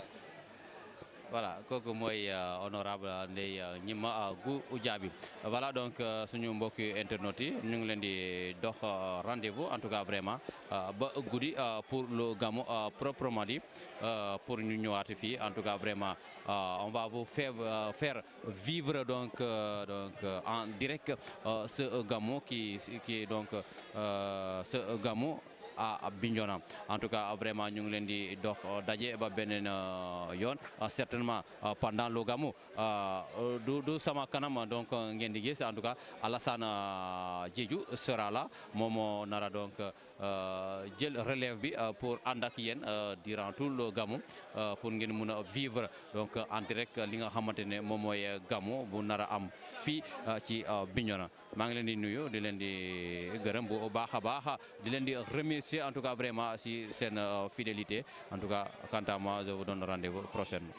voilà kooku mooy honorable Ndeye Gnima Goudiaby voilà donc suñu mbokki internautes yi ñu ngi leen di dox rendez-vous en tout cas vraiment ba guddi pour le gàmmu proprement dit pour ñu ñëwaat fii en tout cas vraiment on va vous faire vivre donc en direct ce gàmmu qui est donc ce gàmmu à Bignona en tout cas vraiment ñu ngi leen di dox daje ba beneen yoon certainement pendant le gàmmu du sama kanam donc ngeen di gis en tout cas Alassane Diédhiou sera là moom moo nara donc jël relève bi pour ànd ak yéen durant tout le gàmmu pour ngeen mun a vivre donc en direct li nga xamante ne moom mooy gàmmu bu nara am fii ci Bignona maa ngi leen di nuyu di leen di gërëm bu baax a baax di leen di remercier en tout cas vraiment si seen fidélité en tout cas quant à moi je vous donne rendez-vous prochainement.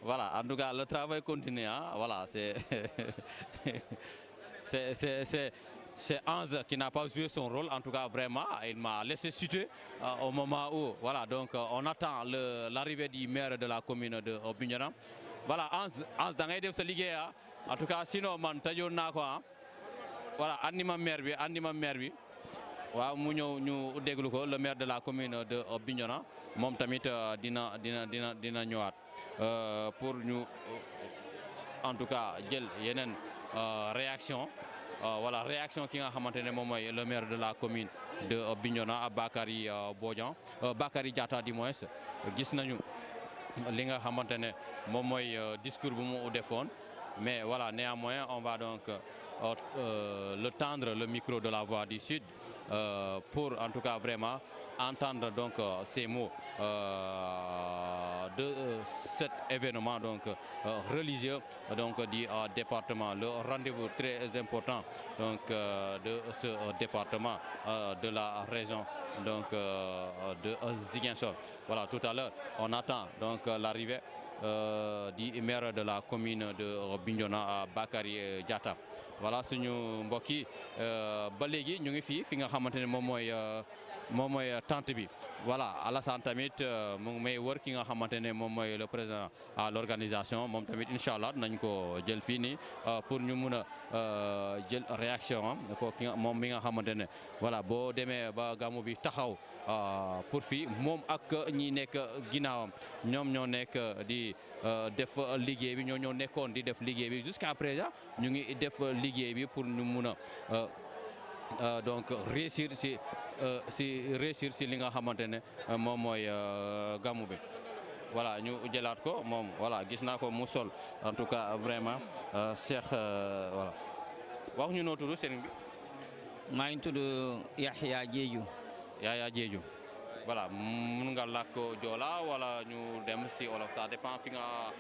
Voilà, en tout cas le travail continue hein? Voilà, c'est Ange qui n'a pas joué son rôle, en tout cas vraiment, il m'a laissé chuter au moment où, voilà, donc on attend l'arrivée du maire de la commune de Bignona. Voilà, Ange da ngay def sa liggéey en tout cas sinon man tëjoon naa ko voilà andi ma maire bi waaw mu ñëw ñu déglu ko le maire de la commune de Bignona moom tamit dina ñëwaat pour ñu en tout cas jël yeneen réaction voilà réaction ki nga xamante ne moom mooy le maire de la commune de Bignona Bakary Bodian Bakary Diatta du moins gis nañu li nga xamante ne moom mooy discours bu mu defoon mais voilà néanmoins on va donc le tendre le micro de la Voix du Sud pour en tout cas vraiment entendre donc ces mots de cet événement donc religieux donc du département, le rendez-vous très important donc de ce département de la région donc de Ziguinchor. Voilà, tout à l'heure on attend donc l'arrivée du maire de la commune de Bignona Bakary Diatta. Voilà suñu mbokk yi ba léegi ñu ngi fii fi nga xamante ne moom mooy tente bi voilà Alassane tamit mu ngi may wër ki nga xamante ne moom mooy le président à l'organisation moom tamit incha allah nañ ko jël fii nii pour ñu mun a jël réaction am ko ki moom mi nga xamante ne voilà boo demee ba gàmmu bi taxaw pour fii moom ak ñi nekk ginnaawam ñoom ñoo nekk di def liggéey bi ñoo nekkoon di def liggéey bi jusqu'à présent ñu ngi def liggéey bi pour ñu mun a donc réussir si li nga xamante ne moom mooy gàmmu bi voilà ñu jëlaat ko moom voilà gis naa ko mu sol en tout cas vraiment Cheikh voilà wax ñu noo tudd sëriñ bi. maa ngi tudd Yahya Diédhiou. Yahya Diédhiou voilà mun nga làkk Joola wala ñu dem si olof ça dépend fi nga.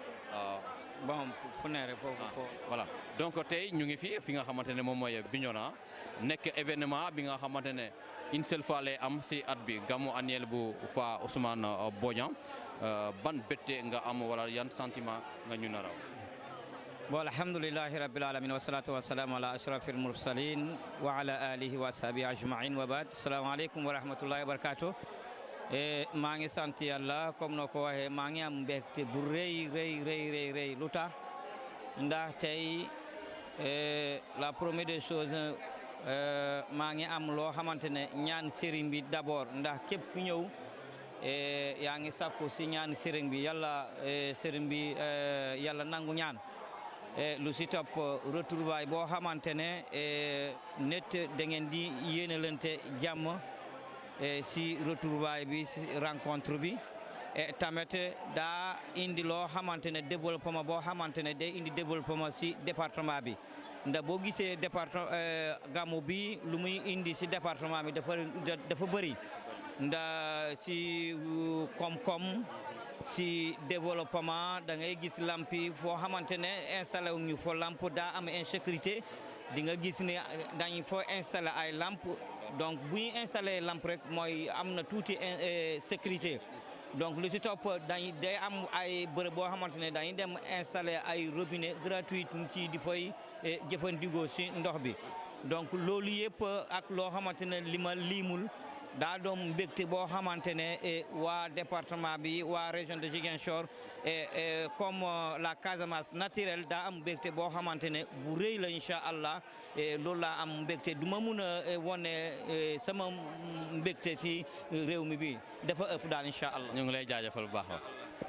bon fu ne rek foofu voilà donc tey ñu ngi fi nga xamante ne moom mooy Bignona nekk événement bi nga xamante ne une seule fois lay am si at bi gàmmu annuel bu fa Ousmane Bodian ban bette nga am wala yan sentiment nga ñu naraw. bon alhamdulillahi rabbil alamin wa salatu wa salam ala ashrafil mursalin wa ala alihi wa sahbihi ajma'in wa ba'd assalamu alaikum wa rahmatullahi wa barakatuh. maa ngi sant yàlla comme no ko waxee maa ngi am mbégte bu rëy lu tax ndax tey la première des choses maa ngi am loo xamante ne ñaan sëriñ bi d'abord ndax képp ku ñëw yaa ngi sakku si ñaan sëriñ bi yàlla sëriñ bi yàlla nangu ñaan lu si topp retrouvaille boo xamante ne nit da ngeen di yéenalante jàmm si retrouvaille bi si rencontre bi tamit daa indi loo xamante ne développement boo xamante ne day indi développement si département bi ndax boo gisee département gàmmu bi lu muy indi si département bi dafa bëri ndax si koom-koom si développement da ngay gis lampi foo xamante ne installé wu ñu fo lamp daa am insécurité di nga gis ne dañ foo installé ay lamp donc bu ñu installé lamp rek mooy am na tuuti sécurité donc lu ci topp day am ay bërëb boo xamante ne dañuy dem installé ay robinet gratuit ci di fay jëfandikoo si ndox bi donc loolu yëpp ak loo xamante ne li ma liimul daa doon mbégte boo xamante ne waa département bi waa région de Ziguinchor comme la Casamance naturelle daa am mbégte boo xamante ne bu rëy la incha allah loolu laa am mbégte du ma mun a wone sama mbégte si réew mi bi dafa ëpp daal incha allah. ñu ngi lay jaajëfal bu baax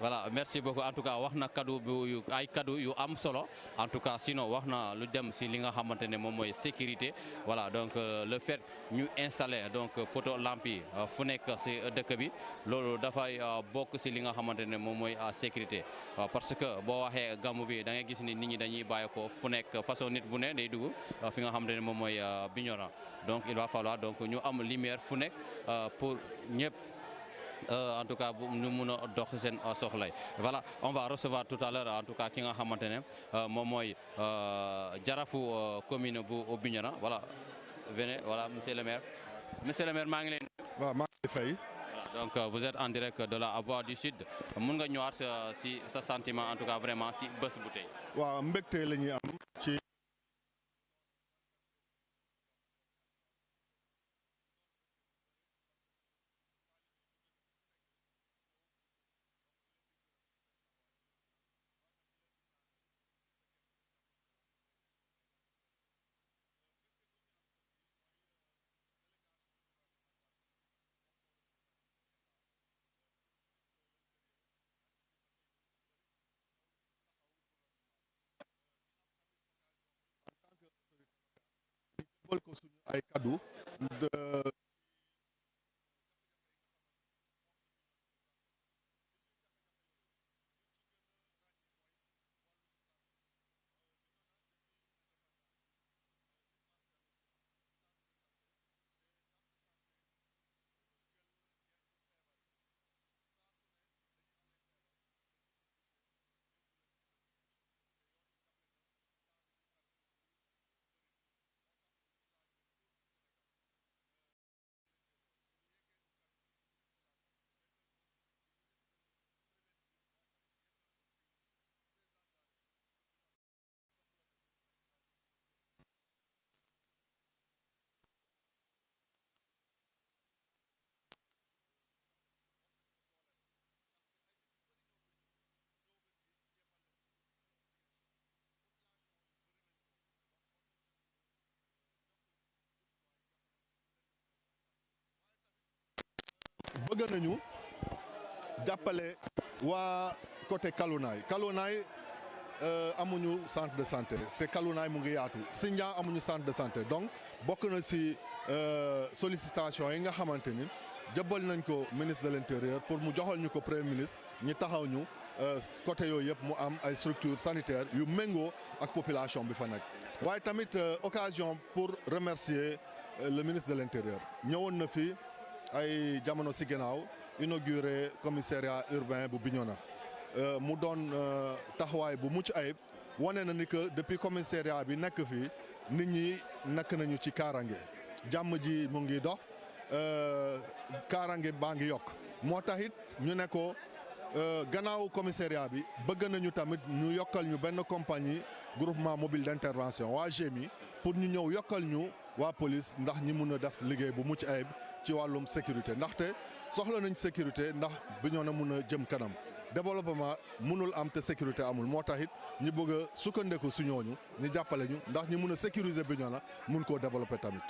voilà merci beaucoup en tout cas wax na kaddu yu ay kaddu yu am solo en tout cas sinon wax na lu dem si li nga xamante ne moom mooy sécurité voilà donc le fait ñu installer donc poteau lampe yi fu nekk si dëkk bi loolu dafay bokk si li nga xamante ne moom mooy sécurité parce que boo waxee gàmmu bi da ngay gis ni nit ñi dañuy bàyyi ko fu nekk façon nit bu ne day dugg fi nga xamante ne moom mooy Bignona donc il va falloir donc ñu am lumière fu nekk pour ñëpp. En tout cas ñu mun a dox seen soxlay voilà on va recevoir tout à l'heure en tout cas ki nga xamante ne moom mooy jarafu commune bu Bignona voilà venez voilà monsieur le maire maa ngi leen. waaw maa ngi fay. donc vous êtes en direct de la Voix du Sud mun nga ñëwaat si sa sentiment en tout cas vraiment si bés bu tey. waaw mbégte la ñuy am ci. jëbal ko suñu ay kaddu bëgg nañu jàppale waa côté Kalounaye Kalounaye amuñu centre de santé te Kalounaye mu ngi yaatu Sindian amuñu centre de santé donc bokk na ci sollicitation yi nga xamante ni jëbbal nañ ko ministre de l'intérieur pour mu joxal ñu ko premier ministre ñi taxaw ñu côté yooyu yëpp mu am ay structures sanitaires yu méngoo ak population bi fa nekk. waaye tamit occasion pour remercier le ministre de l'intérieur ñëwoon na fi ay jamono ci ginnaaw inauguré commissariat urbain bu Bignona mu doon taxawaay bu mucc ayib wane na ni que depuis commissariat bi nekk fii nit ñi nekk nañu ci kaarange jàmm ji mu ngi dox kaarange baa ngi yokk moo tax it ñu ne ko gannaaw commissariat bi bëgg nañu tamit ñu yokkal ñu benn compagnie groupement mobile d'intervention waa GMI pour ñu ñëw yokkal ñu waa police ndax ñi mun a def liggéey bu mucc ayib ci wàllum sécurité ndaxte soxla nañ sécurité ndax Bignona mun a jëm kanam développement mënul am te sécurité amul moo tax it ñu bëgg a sukkandiku su ñooñu ñu jàppale ñu ndax ñu mun a sécuriser Bignona mun koo développer tamit.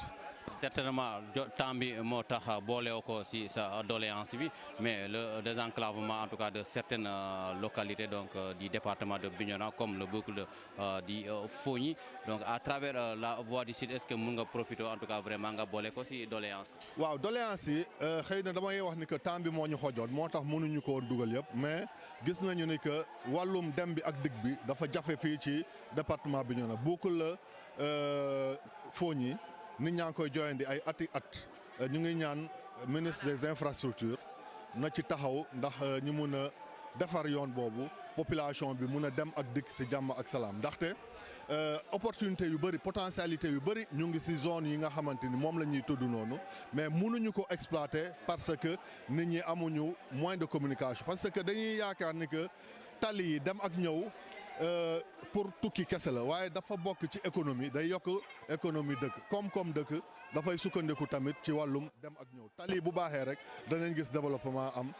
certainement temps bi moo tax boolewoo ko ci sa doléance bi mais le désenclavement en tout cas de certaines localités donc du département de Bignona comme le boucle di Fogny donc à travers la voie du sud est-ce que mun nga profiter en tout cas vraiment nga boole ko ci doléance. waaw doléance yi xëy na damay wax ni que temps bi moo ñu xojoon moo tax mënuñu ko woon dugal yëpp mais gis nañu ni que wàllum dem bi ak digg bi dafa jafe fii ci département Bignona boucle la Fogny nit ñaa ngi koy jooyandi ay ati at ñu ngi ñaan ministre des infrastructures na ci taxaw ndax ñu mun a defar yoon boobu population bi mun a dem ak dikk ci jàmm ak salaam ndaxte opportunité yu bëri potentialité yu bëri ñu ngi ci zone yi nga xamante ni moom la ñuy tudd noonu mais mënuñu ko exploiter parce que nit ñi amuñu moyen de communication parce que dañuy yaakaar ni que tali yi dem ak ñëw pour tukki kese la waaye dafa bokk ci économie day yokk économie dëkk koom-koom dëkk dafay sukkandiku tamit ci wàllum dem ak ñëw tali bu baaxee rek danañ gis développement am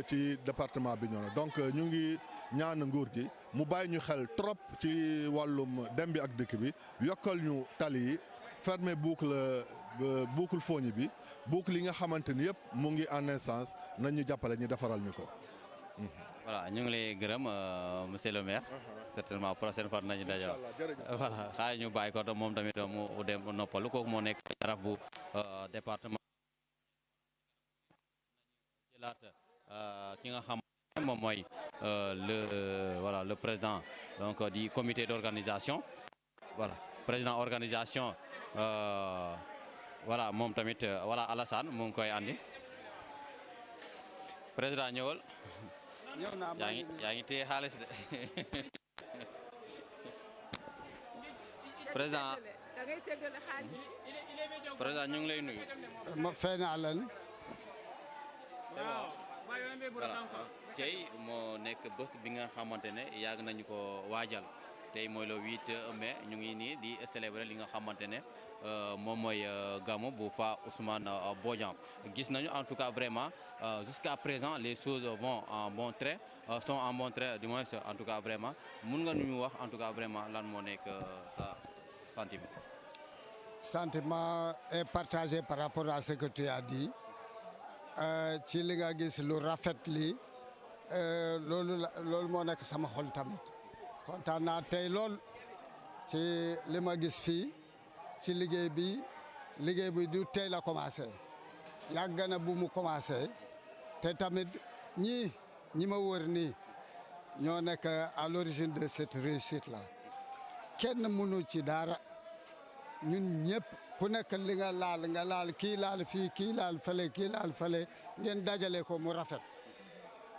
ci département Bignona donc ñu ngi ñaan nguur gi mu bàyyi ñu xel trop ci wàllum dem bi ak dëkk bi yokkal ñu tali yi fermer boucle Fogny bi boucle yi nga xamante ni yëpp mu ngi en instance nañ ñu jàppale ñu defaral ñu ko. voilà ñu ngi lay gërëm monsieur le maire. certainement prochaine fois nañu daje. voilà xaaral ñu bàyyi ko moom tamit mu dem noppalu kooku moo nekk jaraaf bu département. jëlaat ki nga xam moom mooy le président donc du comité d'organisation. voilà président organisation voilà moom tamit voilà Alassane mu ngi koy andi président ñëwal. yaa ngi téye xaalis de président ñu ngi lay nuyu. ma fay naa leen. voilà tey moo nekk bés bi nga xamante ne yàgg nañu ko waajal tey mooy le 8 mai ñu ngi nii di célébrer li nga xamante ne moom mooy gàmmu bu Fa Ousmane Bodian gis nañu en tout cas vraiment jusqu'à présent les choses vont en bon trait sont en bon trait du moins en tout cas vraiment mun nga ñu wax en tout cas vraiment lan moo nekk sa sentiment. Sentiment est partagé par rapport à ce que tu as dit ci li nga gis lu rafet li loolu moo nekk sama xol tamit kontaan naa tey lool ci li ma gis fii ci liggéey bi du tey la commencé yàgg na bu mu commencé te tamit ñi ma wër nii ñoo nekk à l'origine de cette réussite là kenn mënu ci dara ñun ñëpp ku nekk li nga laal kii laal fii kii laal fële ngeen dajale ko mu rafet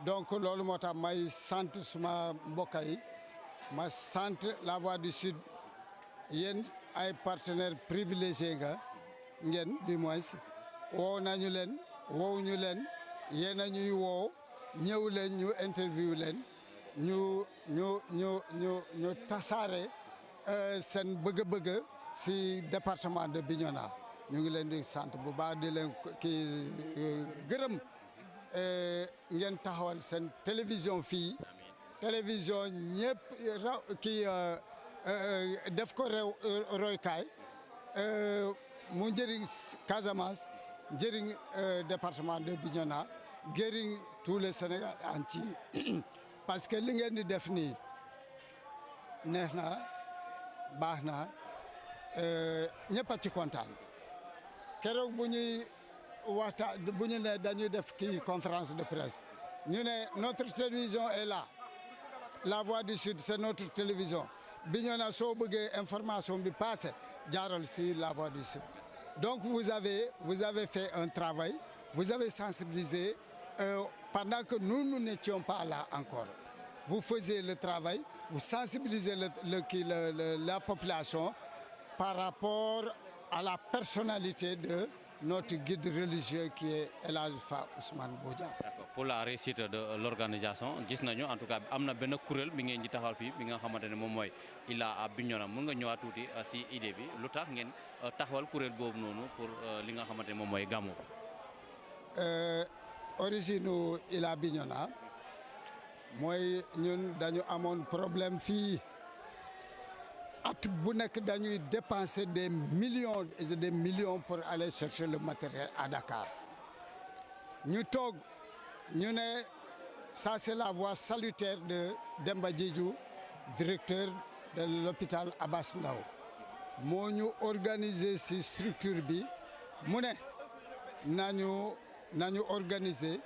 donc loolu moo tax may sant suma mbokk yi ma sant la Voix du Sud yéen ay partenaires privilégiés ngeen du moins woo nañu leen woowuñu leen yéen a ñuy woo ñëw leen ñu interview leen ñu tasaare seen bëgg-bëgg si département de Bignona ñu ngi leen di sant bu baax di leen gërëm ngeen taxawal seen télévision fii télévision ñëpp def ko roykaay mu njëriñ Casamance njëriñ département de Bignona njëriñ tout le Sénégal entier parce que li ngeen di def nii neex na baax na ñëpp a ci kontaan keroog bu ñuy waxtaan bu ñu ne dañuy def conférence de presse ñu ne notre télévision est là la Voix du Sud c'est notre télévision Bignona soo bëggee information bi passé jaaral si la Voix du Sud donc vous avez fait un travail vous avez sensibilisé pendant que nous n'étions pas là encore vous faisiez le travail vous sensibilisez la population par rapport à la personnalité de notre guide religieux qui est El Hadj Fa Ousmane Bodian. Pour la réussite de l'organisation gis nañu en tout cas am na benn kuréel bi ngeen di taxawal fii bi nga xamante ne moom mooy Ila à Bignona mën nga ñëwaat tuuti si idée bi lu tax ngeen taxawal kuréel boobu noonu pour li nga xamante ne moom mooy gàmmu. origine Ila Bignona mooy ñun dañu amoon problème fii. at bu nekk dañuy dépenser des millions et des millions pour aller chercher le matériel à Dakar ñu toog ñu ne ça c'est la voie salutaire de Demba Diédhiou directeur de l'hôpital Abass Ndao moo ñu organiser ci structure bi mu ne nañu organiser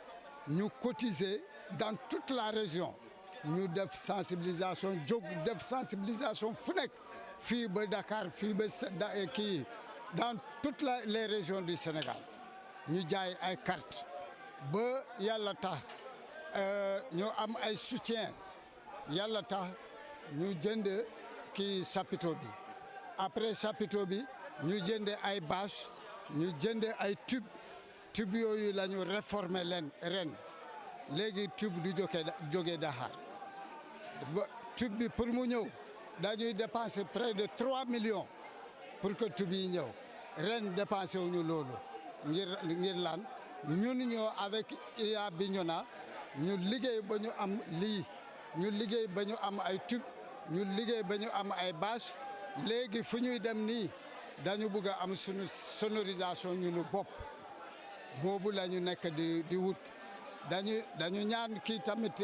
ñu cotiser dans toute la région ñu def sensibilisation jóg def sensibilisation fu nekk fii ba Dakar fii ba kii dans toutes les régions du Sénégal ñu jaay ay carte ba yàlla tax ñu am ay soutien yàlla tax ñu jënd kii chapiteau bi après chapiteau bi ñu jënd ay bâche ñu jënd ay tube yooyu la ñu réformer leen ren léegi tube du jógee Dakar tube bi pour mu ñëw dañuy dépenser près de 3 millions pour que tube yi ñëw ren dépensé wuñu loolu ngir lan ñun ñoo avec Ila Bignona ñu liggéey ba ñu am lii ñu liggéey ba ñu am ay tube ñu liggéey ba ñu am ay bâche léegi fu ñuy dem nii dañu bëgg a am suñu sonorisation ñunu bopp boobu la ñu nekk di wut dañu ñaan kii tamit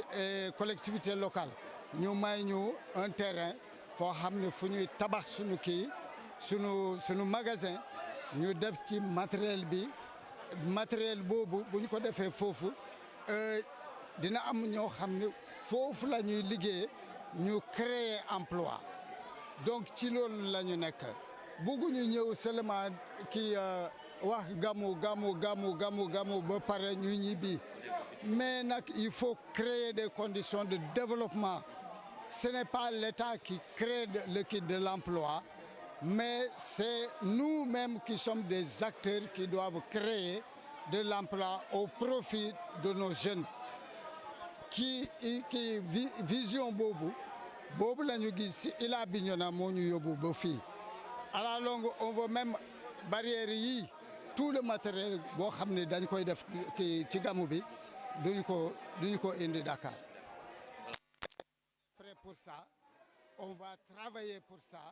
collectivité locale ñu may ñu un terrain foo xam ne fu ñuy tabax suñu kii suñu magasin ñu def ci matériel boobu bu ñu ko defee foofu dina am ñoo xam ne foofu la ñuy liggéey ñu créer emploi donc ci loolu la ñu nekk bëgguñu ñëw seulement kii wax gamu ba pare ñu ñibbi mais nag il faut créer des conditions de développement ce n'est pas l'État qui crée de l'emploi mais c'est nous-mêmes qui sommes des acteurs qui doivent créer de l'emploi au profit de nos jeunes qui vision boobu la ñu gis ci Ila Bignona moo ñu yóbbu ba fii à la longue on veut même barrière yi tout le matériel boo xam ne dañ koy def ci gamu bi duñu ko indi Dakar. Prêt pour ça, on va travailler pour ça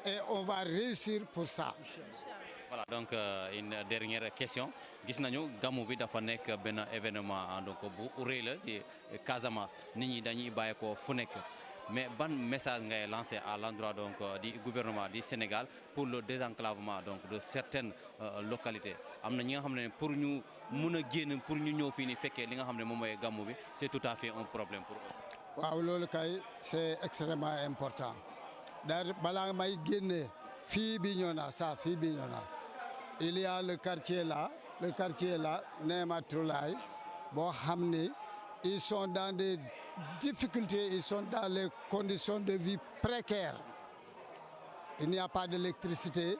et on va réussir pour ça. Voilà, donc une dernière question gis nañu gamu bi dafa nekk benn événement donc bu rëy la ci Casamance nit ñi dañuy bàyyi ko fu nekk mais ban message ngay lancé à l'endroit donc du gouvernement du Sénégal pour le désenclavement donc de certaines localités am na ñi nga xam ne pour ñu mun a génn pour ñu ñëw fii ni fekkee li nga xam ne moom mooy gàmmu bi c'est tout à fait un problème pour eux. waaw loolu kay c'est extrêmement important d'ailleurs balaa may génne fii Bignona fii Bignona il y a le quartier là Nématoulaye boo xam ni ils sont dans des difficultés, ils sont dans les conditions de vie précaires. Il n'y a pas d'électricité.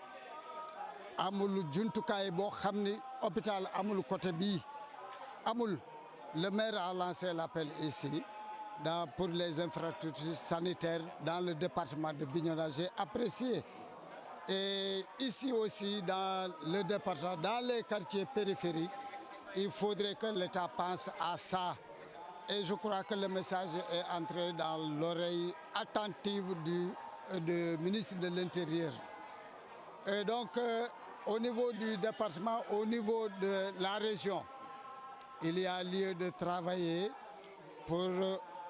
Amul jumtukaay boo xam ni hôpital amul côté bii amul. Le maire a lancé l'appel ici pour les infrastructures sanitaires dans le département de Bignona. J'ai apprécié. Et ici aussi dans le département, dans les quartiers périphériques, il faudrait que l'État pense à ça. Et je crois que le message est entré dans l'oreille attentive du ministre de l'Intérieur. Et donc, au niveau du département, au niveau de la région, il y a lieu de travailler pour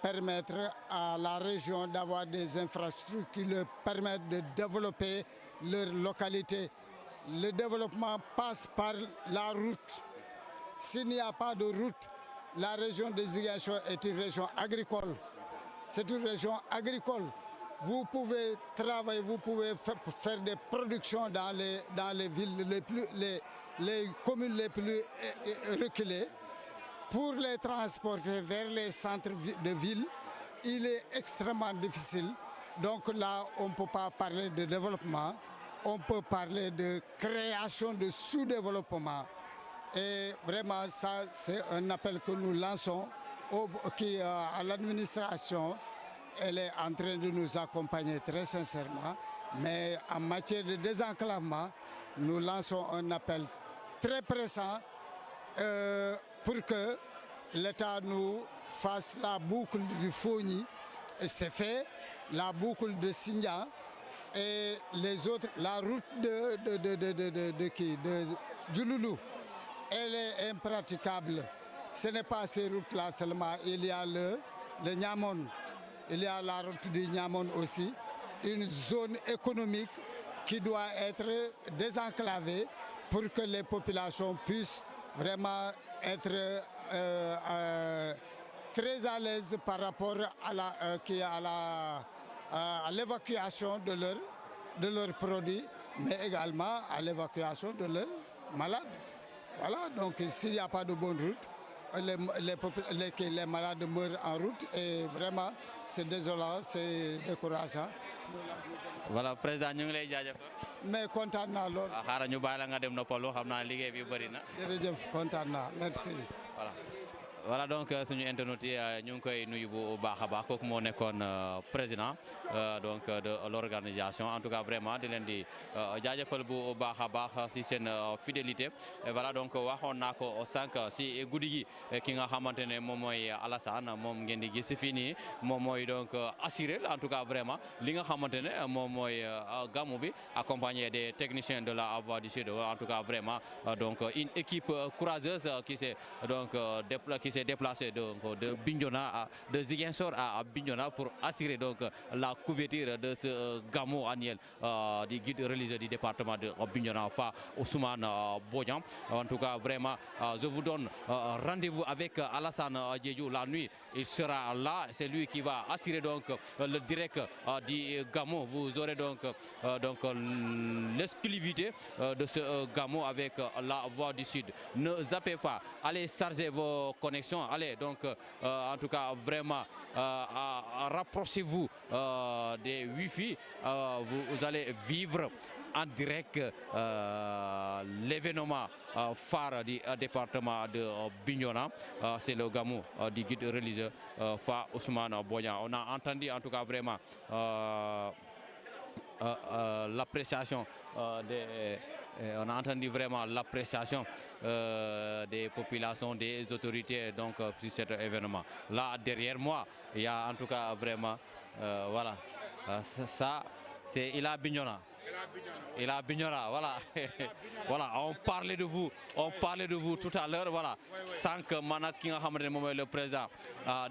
permettre à la région d'avoir des infrastructures qui leur permettent de développer leur localité. Le développement passe par la route. S'il n'y a pas de route, la région de Ziguinchor est une région agricole. C'est une région agricole. Vous pouvez travailler, vous pouvez faire des productions dans les villes les communes les plus reculées. Pour les transporter vers les centres de ville, il est extrêmement difficile. Donc là, on ne peut pas parler de développement, on peut parler de création de sous-développement. Et vraiment, ça, c'est un appel que nous lançons à l'administration. Elle est en train de nous accompagner très sincèrement. Mais en matière de désenclavement, nous lançons un appel très pressant pour que l'État nous fasse la boucle du Fogny. Et c'est fait, la boucle de Signa et les autres, la route de Djouloulou. Elle est impraticable. Ce n'est pas ces routes-là seulement. Il y a le Niamon, il y a la route du Niamon aussi, une zone économique qui doit être désenclavée pour que les populations puissent vraiment être très à l'aise par rapport à l'évacuation de leurs produits, mais également à l'évacuation de leurs malades. Voilà, donc s'il n'y a pas de bonne route, les malades meurent en route et vraiment c'est désolant, c'est décourageant. Voilà, président ñu ngi lay jaajëfal. Mais kontaan naa lool. Xaaral ñu bàyyi la nga dem noppalu xam naa liggéey bi bëri na. Jërëjëf kontaan naa, merci. Voilà donc suñu internautes yi ñu ngi koy nuyu bu baax a baax kooku moo nekkoon président donc de l'organisation en tout cas vraiment di leen di jaajëfal bu baax a baax si seen fidélité voilà donc waxoon naa ko sànq si guddi gi ki nga xamante ne moom mooy Alassane moom ngeen di gis fii nii moom mooy donc assuré en tout cas vraiment li nga xamante ne moom mooy gàmmu bi accompagné des techniciens de la Voix du Sud en tout cas vraiment donc une équipe courageuse qui s'est donc déplacé de Bignona de Ziguinchor à Bignona pour assurer donc la couverture de ce gàmmu annuel du guide religieux du département de Bignona Fa Ousmane Bodian. En tout cas vraiment je vous donne rendez-vous avec Alassane Diédhiou la nuit. Il sera là, c'est lui qui va assurer donc le direct du gàmmu. Vous aurez donc l'exclusivité de ce gàmmu avec la Voix du Sud. Ne zappez pas, allez charger vos connexions. Allez donc en tout cas vraiment rapprochez-vous des Wi-Fi. Vous allez vivre en direct l'événement phare du département de Bignona. C'est le gàmmu du guide religieux Fa Ousmane Bodian. On a entendu en tout cas vraiment l'appréciation on a entendu vraiment l'appréciation des populations, des autorités donc sur cet événement. Là derrière moi, il y a en tout cas vraiment voilà ça c'est Ila Bignona. Ila Bignona, voilà. Voilà, on parlait de vous tout à l'heure, voilà. Sans que Manak ki nga xamantene mom le président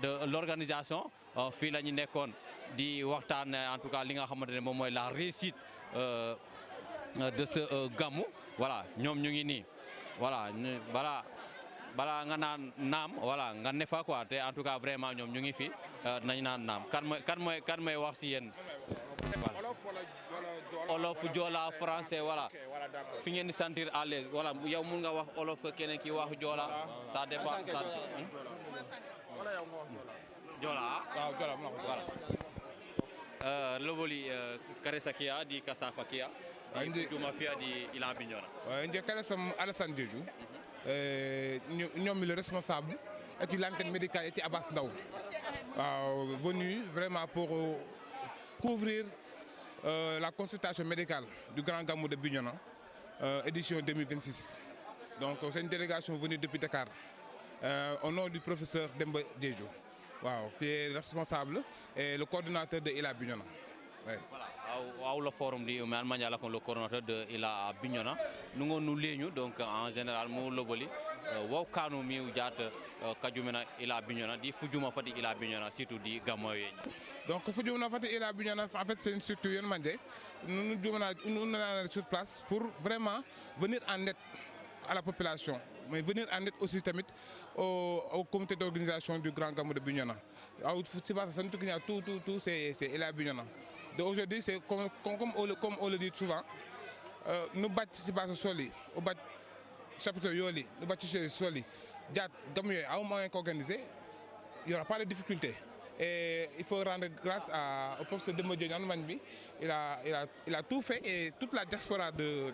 de l'organisation fi lañu nekkon di waxtaan en tout cas li nga xamantene mom moy la réussite de ce gamu. Voilà, ñom ñu ngi ni. Voilà, bala nga naan naam voilà nga ne fa quoi te en tout cas vraiment ñoom ñu ngi fi nañ naan naam kan mooy wax si yéen olof joola français voilà fi ngeen di sentir à l'aise voilà yow mun nga wax olof keneen ki wax joola ça dépend ça joola voilà loboli karesa kia di kasafa kia di duma fia di Ila Bignona nje karesam Alassane Diédhiou ñoom le responsable et l'antenne médicale était Abbas Ndao venu vraiment pour couvrir la consultation médicale du Grand Gamou de Bignona édition 2026. Donc c'est une délégation venue depuis Dakar au nom du professeur Demba Diédhiou qui est responsable et le coordinateur de Ila Bignona. Voilà, le forum di Oumé Almadiala le coordinateur de Ila Bignona nous nous lignons donc en général nous loboli wow kanu mi ujat kajumena Ila Bignona di fujuma fati Ila Bignona surtout di gamoye. Donc fujuma fati Ila Bignona en fait c'est une structure nous sommes sur place pour vraiment venir en aide à la population mais venir en aide aussi tamit au comité d'organisation du Grand Gamou de Bignona. Tout c'est Ila Bignona. Aujourd'hui, c'est comme on le dit souvent, nous battons pas soli, nous battons chapitre yoli, nous battons chez soli. Diat, Gamoye, à un moment organisé, il n'y aura pas de difficulté. Et il faut rendre grâce au professeur Demba Diédhiou. Il a tout fait et toute la diaspora de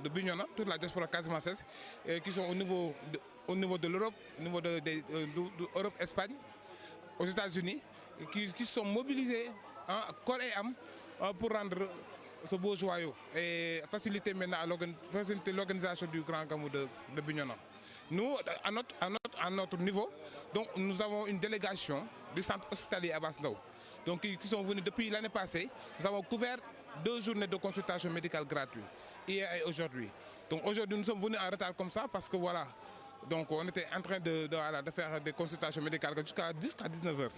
Bignona, toute la diaspora casamançaise, qui sont au niveau de l'Europe, au niveau de l'Europe, Espagne, aux États-Unis, qui sont mobilisés corps et âme pour rendre ce beau joyau et faciliter maintenant l'organisation du Grand Gamou de Bignona. Nous, à notre niveau, donc, nous avons une délégation du centre hospitalier Abbas Ndao, donc qui sont venus depuis l'année passée. Nous avons couvert 2 journées de consultation médicale gratuite, hier et aujourd'hui. Donc aujourd'hui, nous sommes venus en retard comme ça parce que voilà, donc on était en train de faire des consultations médicales jusqu'à 19 heures.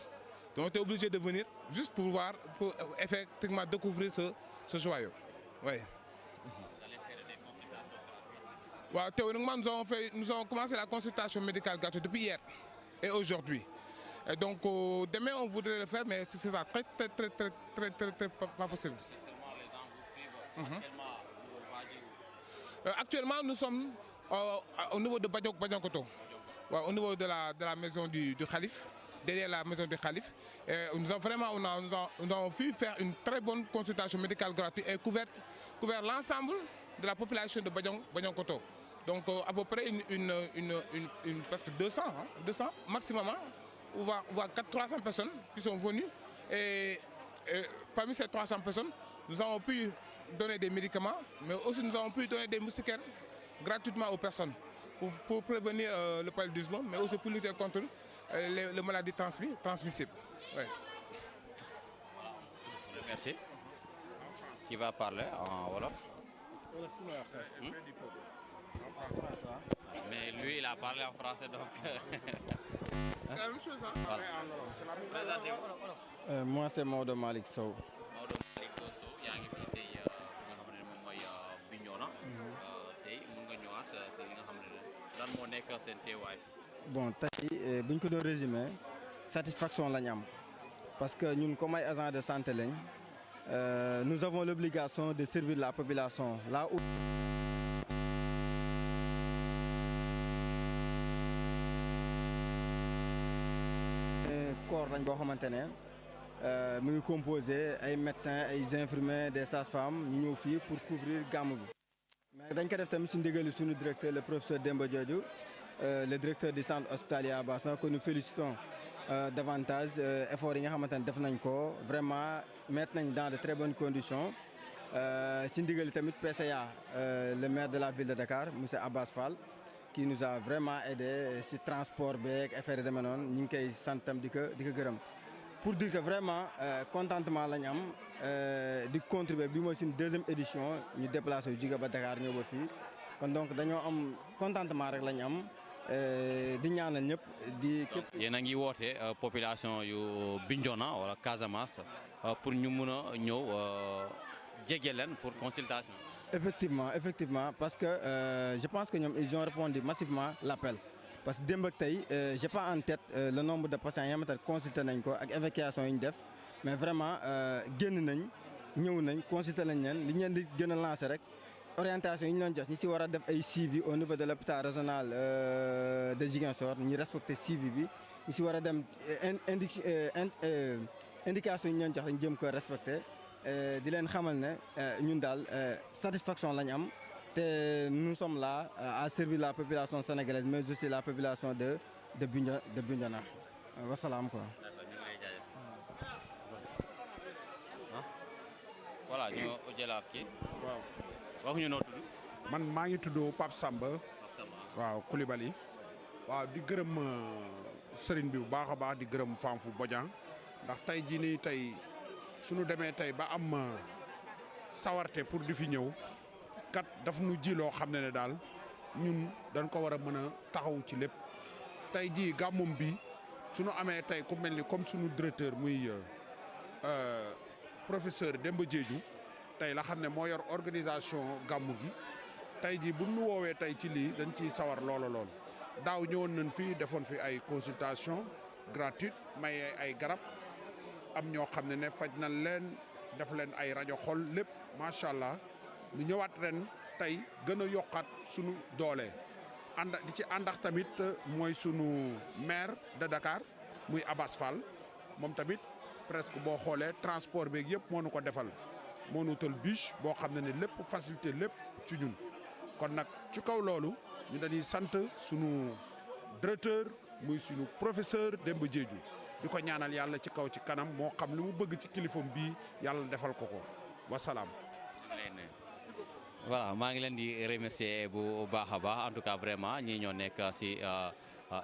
Donc on était obligé de venir juste pour voir, pour effectivement découvrir ce joyau. Ouais. Ouais, théoriquement, nous avons commencé la consultation médicale gratuite depuis hier et aujourd'hui. Et donc demain on voudrait le faire, mais c'est ça, très pas possible. Actuellement, nous sommes au niveau de Badjankoto, au niveau de la maison du Khalif, derrière la maison du Khalif. Nous avons pu faire une très bonne consultation médicale gratuite et couvert l'ensemble de la population de Badjankoto. Donc à peu près presque 200 maximum, on voit 300 personnes qui sont venues. Et parmi ces 300 personnes, nous avons pu donner des médicaments, mais aussi nous avons pu donner des moustiquaires gratuitement aux personnes pour prévenir le paludisme, mais aussi pour lutter contre les maladies transmissibles. Ouais. Merci. Qui va parler en Wolof? Mais lui, il a parlé en français, donc... C'est la même chose, hein? Voilà. Présentez-vous. Moi, c'est Maodo Malick Sow. Maodo Malick Sow, yaa ngi fi tey nga xam ne moom mooy Bignona. Tey mun nga ñëwaat si li nga xam ne lan moo nekk seen teewaay. Bon, tey bu ñu ko doon résumé satisfaction la ñu am parce que ñun comme ay agents de santé lañ nous avons l'obligation de servir la population là où corps lañ boo xamante ne mu ngi composé ay médecins ay infirmiers des sages-femmes ñu ñëw fii pour couvrir gàmmu bi mais dañ ko def tamit suñu ndigali suñu directeur le professeur Demba Diédhiou le directeur du centre hospitalier Abbas Ndao que nous félicitons davantage effort yi nga xamante ne def nañ ko vraiment mettre nañ dans de très bonnes conditions si ndigali tamit PCA le maire de la ville de Dakar monsieur Abbas Fall qui nous a vraiment aidé si transport beeg affaire yi demee noonu ñu ngi koy santam di ko gërëm pour dire que vraiment contentement lañ am di contribuer bi mooy suñu 2e édition ñu déplacé yu jóge ba Dakar ñëw ba fii kon donc dañoo am contentement rek lañ am di ñaanal ñëpp di. yéen a ngi woote population yu Bignona wala Casamance pour ñu mun a ñëw jege leen pour consultation. Effectivement parce que je pense que ñoom ils ont répondu massivement l'appel parce que démb ak tey j'ai pas en tête le nombre de patients yi nga xamante ne consulté nañ ko ak évacuation yi ñu def mais vraiment génn nañ ñëw nañ consulté nañ leen li ñu leen di gën a lancé rek orientation yi ñu doon jox ñi si war a def ay suivi au niveau de l'hôpital régional de Ziguinchor ñu respecté suivi bi ñi si war a dem indication yi ñu leen jox dañ jëm ko respecté di leen xamal ne ñun daal satisfaction lañ am te nous sommes là à servir la population sénégalaise mais aussi la population de Bignona wasalaam quoi. voilà ñu jëlaat kii. waaw waxuñu noo tudd. man maa ngi tudd Pape Samba. waaw Coulibaly. waaw di gërëm sëriñ bi bu baax a baax di gërëm Famfou Bodian ndax tey jii nii tey suñu demee tey ba am sawarte pour di fi ñëw kat daf nu ji loo xam ne daal ñun dañ ko war a mën a taxaw ci lépp tey jii gàmmum bi suñu amee tey ku mel ni comme suñu directeur muy professeur Demba Diédhiou tey la xam ne moo yor organisation gàmmu gi tey jii bu ñu woowee tey ci lii dañ ciy sawar lool daaw ñëwoon nañ fi defoon fi ay consultation gratuite may ay garab am ñoo xam ne faj nañ leen def leen ay rajo xol lépp macha allah ñu ñëwaat ren tey gën a yokkaat sunu doole di ci àndax tamit mooy sunu maire de Dakar muy Abass Fall moom tamit presque boo xoolee transport beeg yëpp moo nu ko defal moo nu utal bus boo xam ne lépp facilité lépp ci ñun kon nag ci kaw loolu ñu dañuy sant sunu directeur muy sunu professeur Demba Diédhiou di ko ñaanal yàlla ci kaw ci kanam moo xam li mu bëgg ci kilifam bii yàlla defal ko wasalaam. voilà maa ngi leen di remercier bu baax a baax en tout cas vraiment ñi ñoo nekk si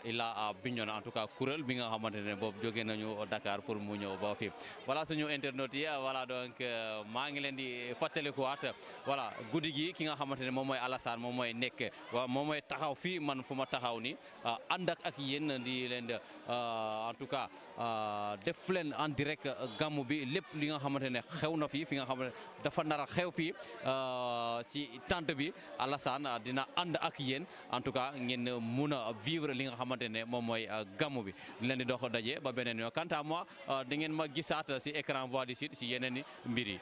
Ila Bignona en tout cas kuréel bi nga xamante ne boobu jóge nañu Dakar pour mu ñëw ba fii voilà suñu internautes yi voilà donc maa ngi leen di fàttalikuwaat voilà guddi gi ki nga xamante ne moom mooy Alassane moom mooy nekk waaw moom mooy taxaw fii man fu ma taxaw ni ànd ak yéen di leen de en tout cas def leen en direct gàmmu bi lépp li nga xamante ne xew na fii fi nga xamante ne dafa nar a xew fii ci tente bi Alassane dina ànd ak yéen en tout cas ngeen mun a vivre li nga xamante ne moom mooy gàmmu bi di leen di dox daje ba beneen yoon quant à moi di ngeen ma gisaat si écran Voix du Sud si yeneen i mbir yi